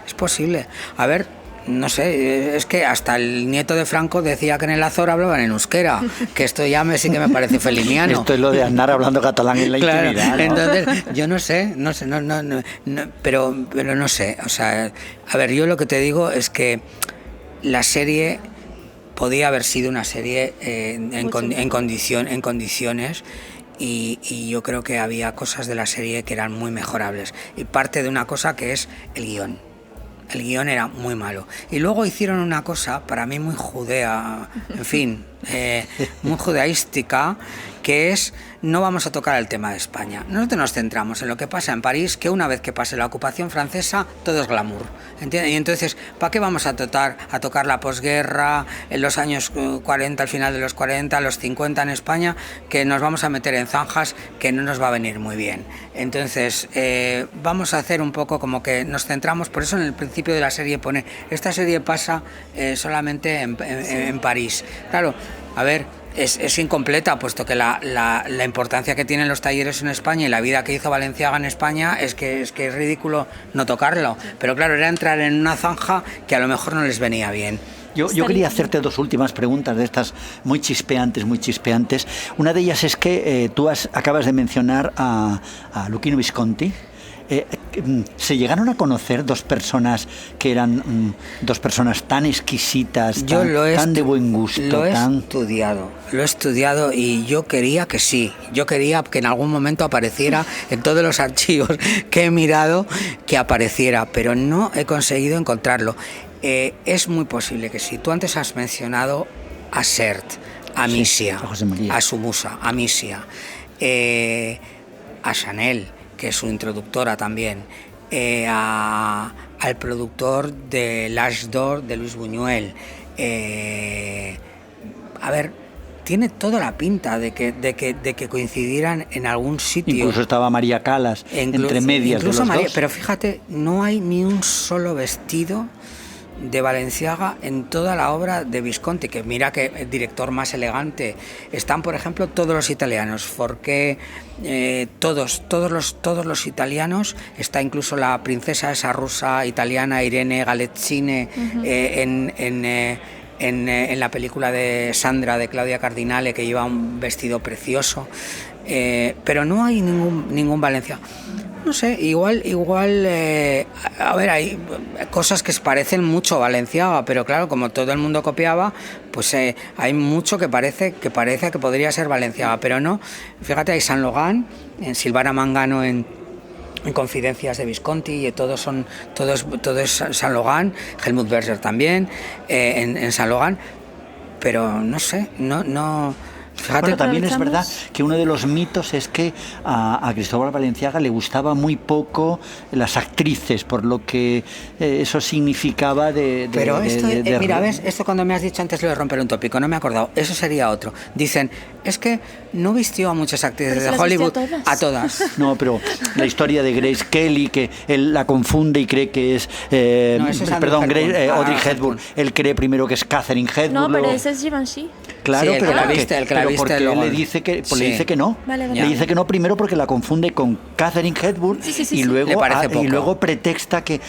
es posible. A ver, no sé, es que hasta el nieto de Franco decía que en el Azor hablaban en euskera, que esto ya sí que me parece feliniano. Esto es lo de andar hablando catalán en la claro, intimidad, ¿no? Entonces, yo no sé, pero no sé, o sea, a ver, yo lo que te digo es que la serie podía haber sido una serie en condiciones. Y yo creo que había cosas de la serie que eran muy mejorables. Y parte de una cosa que es el guión. El guión era muy malo. Y luego hicieron una cosa, para mí muy judea, en fin, muy judaística, que es, no vamos a tocar el tema de España. Nosotros nos centramos en lo que pasa en París, que una vez que pase la ocupación francesa, todo es glamour. ¿Entiendes? Y entonces, ¿para qué vamos a tocar la posguerra, en los años 40, al final de los 40, los 50 en España, que nos vamos a meter en zanjas que no nos va a venir muy bien? Entonces, vamos a hacer un poco como que nos centramos, por eso en el principio de la serie pone, esta serie pasa solamente en París. Claro, a ver, es incompleta, puesto que la importancia que tienen los talleres en España y la vida que hizo Balenciaga en España es que es ridículo no tocarlo. Pero claro, era entrar en una zanja que a lo mejor no les venía bien. Yo quería hacerte dos últimas preguntas de estas muy chispeantes. Una de ellas es que tú acabas de mencionar a Luchino Visconti. ¿Se llegaron a conocer dos personas que eran dos personas tan exquisitas, tan de buen gusto? Lo he estudiado y yo quería que sí. Yo quería que en algún momento apareciera en todos los archivos que he mirado, que apareciera, pero no he conseguido encontrarlo. Es muy posible que sí. Tú antes has mencionado a Sert, a Misia, a su musa, a Misia, a Chanel, que es su introductora también, al productor de L'Âge d'Or de Luis Buñuel. A ver, tiene toda la pinta de que coincidieran en algún sitio. Incluso estaba María Callas entre medias de los dos. Pero fíjate, no hay ni un solo vestido de Balenciaga en toda la obra de Visconti, que mira que el director más elegante. Están, por ejemplo, todos los italianos, porque todos los italianos, está incluso la princesa esa rusa italiana Irene Galezzine, en la película de Sandra de Claudia Cardinale, que lleva un vestido precioso, pero no hay ningún Balenciaga. No sé, igual, a ver, hay cosas que se parecen mucho a Balenciaga, pero claro, como todo el mundo copiaba, pues hay mucho que parece que podría ser Balenciaga, pero no. Fíjate, hay Saint Laurent, en Silvana Mangano en Confidencias de Visconti, y todo es Saint Laurent, Helmut Berger también, en Saint Laurent, pero no sé, no. Fíjate, bueno, también es verdad que uno de los mitos es que a Cristóbal Balenciaga le gustaba muy poco las actrices, por lo que eso significaba Pero mira, ¿ves? Esto cuando me has dicho antes lo de romper un tópico, no me he acordado. Eso sería otro. Dicen, es que no vistió a muchas actrices de Hollywood. A todas. No, pero la historia de Grace Kelly, que él la confunde y cree que es... Audrey Hepburn. Él cree primero que es Catherine Hepburn. No, pero ese es Givenchy. Claro, sí, pero porque él le dice que que no. Vale. Le dice que no primero porque la confunde con Catherine Hepburn y luego pretexta que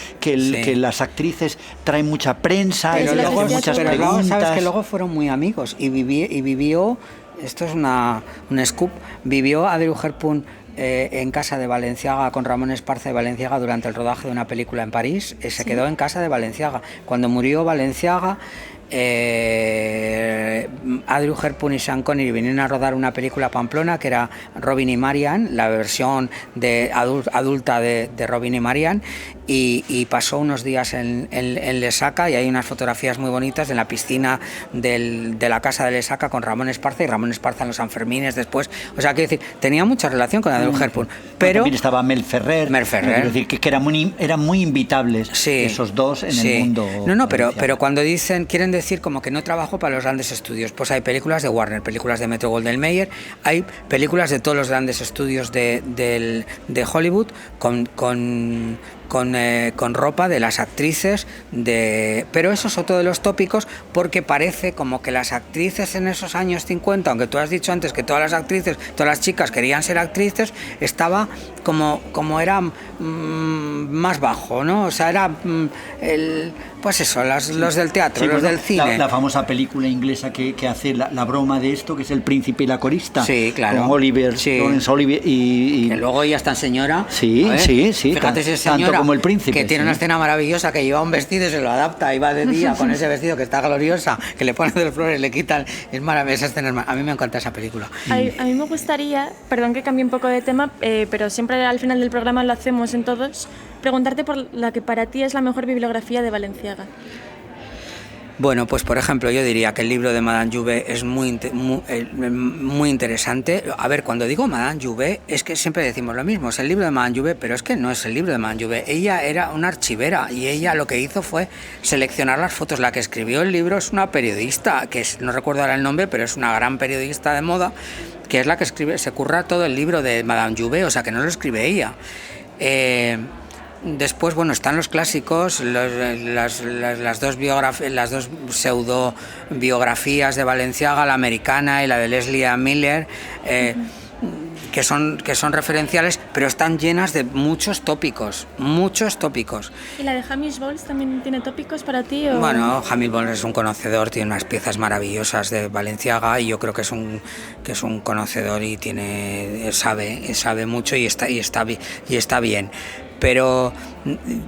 las actrices traen mucha prensa, pero luego, muchas pero preguntas. Luego, sabes que luego fueron muy amigos y vivió, esto es un scoop, vivió Audrey Hepburn en casa de Balenciaga con Ramón Esparza de Balenciaga durante el rodaje de una película en París. Se quedó en casa de Balenciaga. Cuando murió Balenciaga, Audrey Hepburn y Sean Connery vinieron a rodar una película a Pamplona, que era Robin y Marian, la versión adulta de Robin y Marian, y pasó unos días en Lesaca, y hay unas fotografías muy bonitas en la piscina de la casa de Lesaca con Ramón Esparza, y Ramón Esparza en los Sanfermines después. O sea, quiero decir, tenía mucha relación con Audrey Hepburn, pero también estaba Mel Ferrer. Quiero decir que eran muy invitables, sí, esos dos en el mundo. No, pero cuando quieren decir como que no trabajo para los grandes estudios, pues hay películas de Warner, películas de Metro-Goldwyn-Mayer, hay películas de todos los grandes estudios de Hollywood con ropa de las actrices, pero eso es otro de los tópicos, porque parece como que las actrices en esos años 50, aunque tú has dicho antes que todas las chicas querían ser actrices, estaba como era más bajo, ¿no? O sea, era pues eso, los del teatro, los del cine. La famosa película inglesa que hace la broma de esto, que es El príncipe y la corista. Sí, claro. Con Laurence Olivier y que luego ella es tan señora. Sí. Fíjate ese señor como el príncipe, que tiene una escena maravillosa, que lleva un vestido y se lo adapta y va de día con ese vestido que está gloriosa, que le ponen de flores, le quitan. Es maravillosa, esa escena a mí me encanta esa película. A mí me gustaría, perdón que cambie un poco de tema, pero siempre al final del programa lo hacemos en todos, preguntarte por la que para ti es la mejor bibliografía de Balenciaga. Bueno, pues por ejemplo, yo diría que el libro de Madame Jouvet es muy interesante. A ver, cuando digo Madame Jouvet, es que siempre decimos lo mismo, es el libro de Madame Jouvet, pero es que no es el libro de Madame Jouvet. Ella era una archivera y ella lo que hizo fue seleccionar las fotos. La que escribió el libro es una periodista, que no recuerdo ahora el nombre, pero es una gran periodista de moda, que es la que se curra todo el libro de Madame Jouvet, o sea, que no lo escribe ella. Después, bueno, están los clásicos, las dos pseudo biografías de Balenciaga, la americana y la de Leslie Ann Miller, que son referenciales, pero están llenas de muchos tópicos. ¿Y la de Hamish Bowles también tiene tópicos para ti? ¿O? Bueno, Hamish Bowles es un conocedor, tiene unas piezas maravillosas de Balenciaga y yo creo que es un conocedor y sabe mucho y está bien. Pero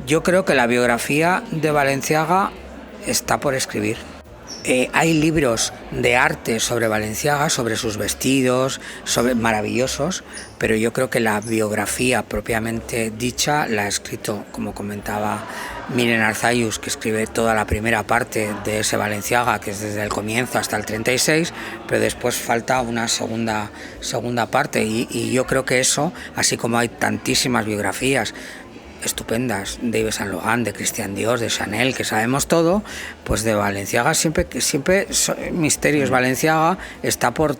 yo creo que la biografía de Balenciaga está por escribir. Hay libros de arte sobre Balenciaga, sobre sus vestidos, maravillosos, pero yo creo que la biografía propiamente dicha la ha escrito, como comentaba Miren Arzayus, que escribe toda la primera parte de ese Balenciaga, que es desde el comienzo hasta el 36, pero después falta una segunda parte y yo creo que eso, así como hay tantísimas biografías estupendas de Yves Saint Laurent, de Christian Dior, de Chanel, que sabemos todo, pues de Balenciaga siempre Misterios Balenciaga está por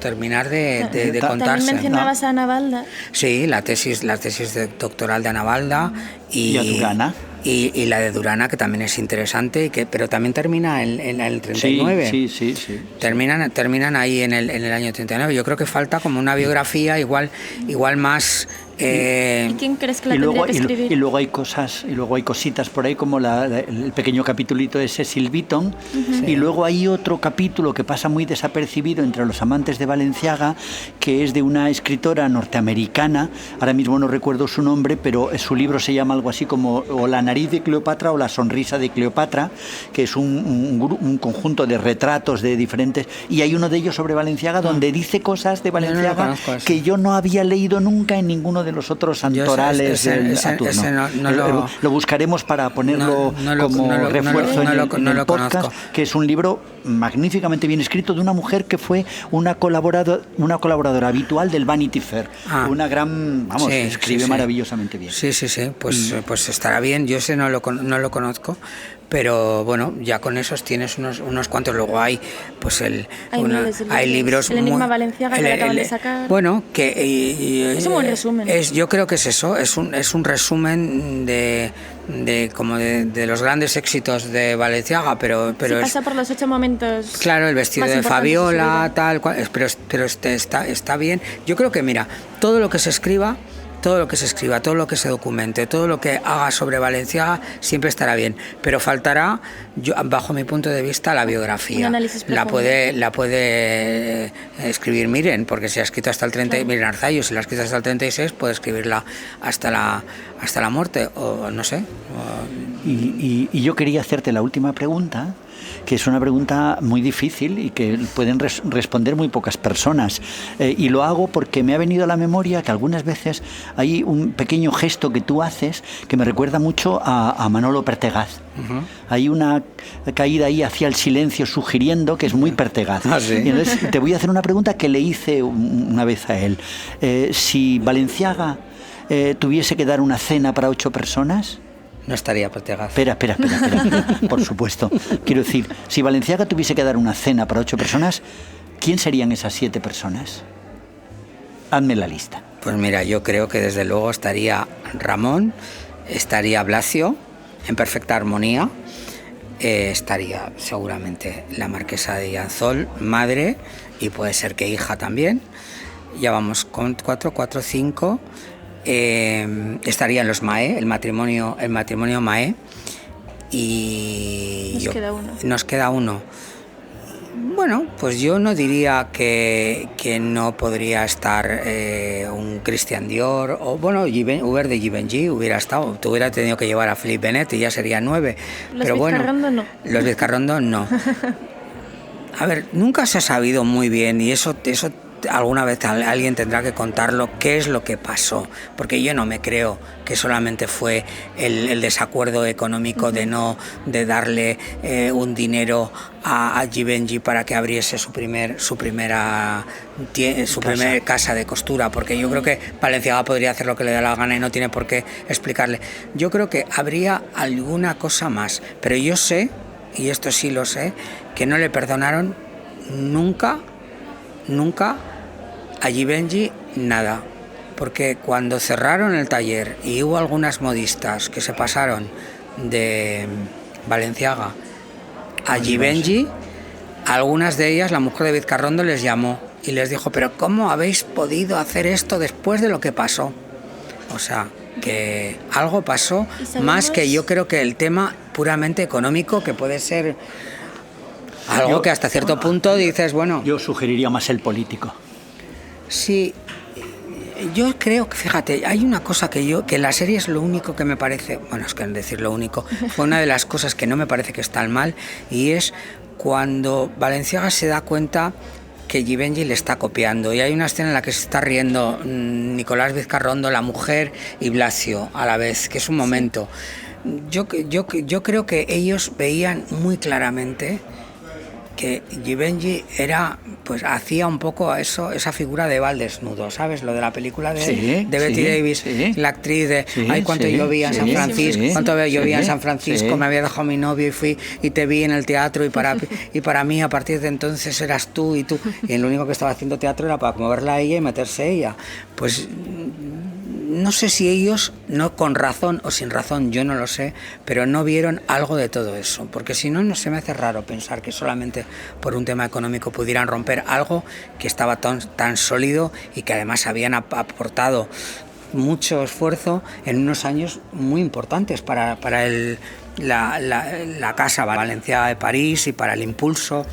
terminar de contarse. También mencionabas, ¿no?, a Ana Balda. Sí, la tesis doctoral de Ana Balda y a Durana. Y la de Durana, que también es interesante, pero también termina en el 39. Sí. Terminan ahí en el año 39. Yo creo que falta como una biografía igual más... ¿Y quién crees que la tendría que escribir? Y luego hay cositas por ahí como el pequeño capitulito de Cecil Beaton, y luego hay otro capítulo que pasa muy desapercibido entre los amantes de Balenciaga, que es de una escritora norteamericana, ahora mismo no recuerdo su nombre, pero su libro se llama algo así como o La nariz de Cleopatra o La sonrisa de Cleopatra, que es un conjunto de retratos de diferentes, y hay uno de ellos sobre Balenciaga donde dice cosas de Balenciaga que yo no había leído nunca en ninguno de los otros santorales del Saturno. Lo buscaremos para ponerlo como refuerzo en el podcast, que es un libro magníficamente bien escrito de una mujer que fue una colaboradora habitual del Vanity Fair, una gran, escribe maravillosamente bien. Sí, pues estará bien. Yo ese no lo conozco, pero bueno, ya con esos tienes unos cuantos. Luego hay hay libros, el Enigma Balenciaga que acaban de sacar. Bueno, que es un buen resumen. Yo creo que es eso, es un resumen de los grandes éxitos de Balenciaga, pero pasa por los 8 momentos. Claro, el vestido de Fabiola, tal cual, pero está bien. Yo creo que, mira, todo lo que se escriba, todo lo que se documente, todo lo que haga sobre Balenciaga siempre estará bien, pero faltará, bajo mi punto de vista, la biografía. Un análisis profundo. La puede escribir Miren, porque si ha escrito hasta el 30, claro. Miren Arzayus, si la ha escrito hasta el 36, puede escribirla hasta la muerte, o no sé. Y yo quería hacerte la última pregunta, que es una pregunta muy difícil y que pueden responder muy pocas personas. Y lo hago porque me ha venido a la memoria que algunas veces hay un pequeño gesto que tú haces que me recuerda mucho a Manolo Pertegaz. Hay una caída ahí hacia el silencio sugiriendo que es muy Pertegaz. ¿Sí? Y entonces te voy a hacer una pregunta que le hice una vez a él. Si Balenciaga tuviese que dar una cena para 8 personas... No estaría Pertegaz. Espera. Por supuesto. Quiero decir, si Balenciaga tuviese que dar una cena para 8 personas, ¿quién serían esas 7 personas? Hazme la lista. Pues mira, yo creo que desde luego estaría Ramón, estaría Blasio, en perfecta armonía, estaría seguramente la marquesa de Llanzol, madre, y puede ser que hija también. Ya vamos con 4, 5... estarían los Mahé, el matrimonio Mahé, y nos queda uno. Bueno, pues yo no diría que no podría estar un Christian Dior o bueno, Hubert de Givenchy hubiera estado. Tú hubieras tenido que llevar a Philippe Benet y ya sería 9. Los Vizcarrondo no. Los Vizcarrondo no. A ver, nunca se ha sabido muy bien y eso alguna vez alguien tendrá que contarlo qué es lo que pasó, porque yo no me creo que solamente fue el desacuerdo económico de darle un dinero a Givenchy para que abriese su primera casa de costura, porque yo creo que Balenciaga podría hacer lo que le da la gana y no tiene por qué explicarle. Yo creo que habría alguna cosa más, pero yo sé, y esto sí lo sé, que no le perdonaron nunca a Givenchy nada, porque cuando cerraron el taller y hubo algunas modistas que se pasaron de Balenciaga a Givenchy, algunas de ellas, la mujer de Vizcarrondo les llamó y les dijo, pero ¿cómo habéis podido hacer esto después de lo que pasó? O sea, que algo pasó, más que yo creo que el tema puramente económico, que puede ser algo que hasta cierto punto dices, bueno... Yo sugeriría más el político. Sí, yo creo que, fíjate, hay una cosa que la serie es lo único que me parece, bueno, es que decir lo único, fue una de las cosas que no me parece que está mal, y es cuando Balenciaga se da cuenta que Givenchy le está copiando, y hay una escena en la que se está riendo Nicolás Vizcarrondo, la mujer, y Blasio a la vez, que es un momento. Yo creo que ellos veían muy claramente que Givenchy era, pues hacía un poco eso, esa figura de Val desnudo, ¿sabes? Lo de la película de Betty Davis, la actriz de ay, cuánto llovía en San Francisco, cuánto llovía en San Francisco, me había dejado mi novio y fui y te vi en el teatro y para mí a partir de entonces eras tú y lo único que estaba haciendo teatro era para moverla a ella y meterse ella. Pues no sé si ellos, no con razón o sin razón, yo no lo sé, pero no vieron algo de todo eso, porque si no, no se me hace raro pensar que solamente por un tema económico pudieran romper algo que estaba tan sólido y que además habían aportado mucho esfuerzo en unos años muy importantes para la Casa Balenciaga de París y para el impulso.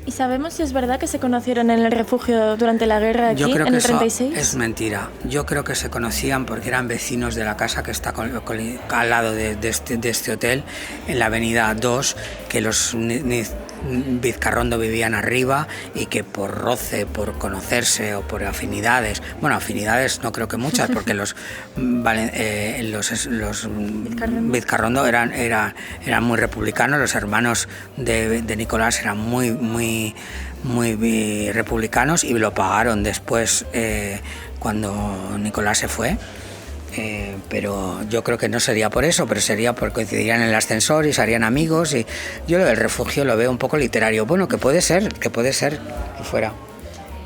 ¿Y sabemos si es verdad que se conocieron en el refugio durante la guerra aquí, en el 36? Es mentira. Yo creo que se conocían porque eran vecinos de la casa que está al lado de este hotel, en la avenida 2, que los Vizcarrondo vivían arriba y que por roce, por conocerse o por afinidades, bueno, afinidades no creo que muchas, porque los Vizcarrondo eran muy republicanos, los hermanos de Nicolás eran muy republicanos y lo pagaron después cuando Nicolás se fue. Pero yo creo que no sería por eso, pero sería porque coincidirían en el ascensor y serían amigos, y yo lo del refugio lo veo un poco literario. Bueno, que puede ser que fuera.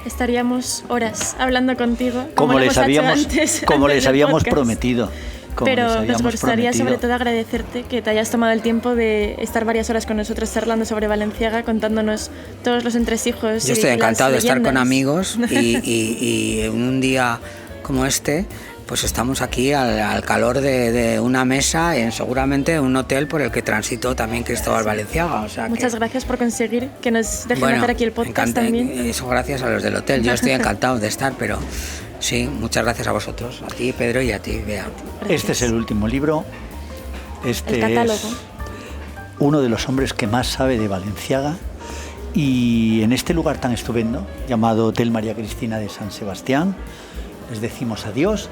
Estaríamos horas hablando contigo, como les habíamos prometido. Pero nos gustaría sobre todo agradecerte que te hayas tomado el tiempo de estar varias horas con nosotros charlando sobre Balenciaga, contándonos todos los entresijos. Yo estoy encantado de estar con amigos y en un día como este pues estamos aquí al calor de una mesa en seguramente un hotel por el que transitó también Cristóbal Balenciaga. O sea muchas gracias por conseguir que nos dejen hacer aquí el podcast también. Eso gracias a los del hotel. Yo estoy encantado de estar, pero sí, muchas gracias a vosotros, a ti Pedro y a ti Bea. Este es el último libro. Este el catálogo. Es uno de los hombres que más sabe de Balenciaga, y en este lugar tan estupendo llamado Hotel María Cristina de San Sebastián les decimos adiós,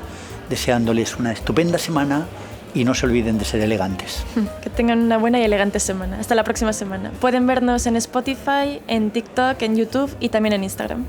deseándoles una estupenda semana, y no se olviden de ser elegantes. Que tengan una buena y elegante semana. Hasta la próxima semana. Pueden vernos en Spotify, en TikTok, en YouTube y también en Instagram.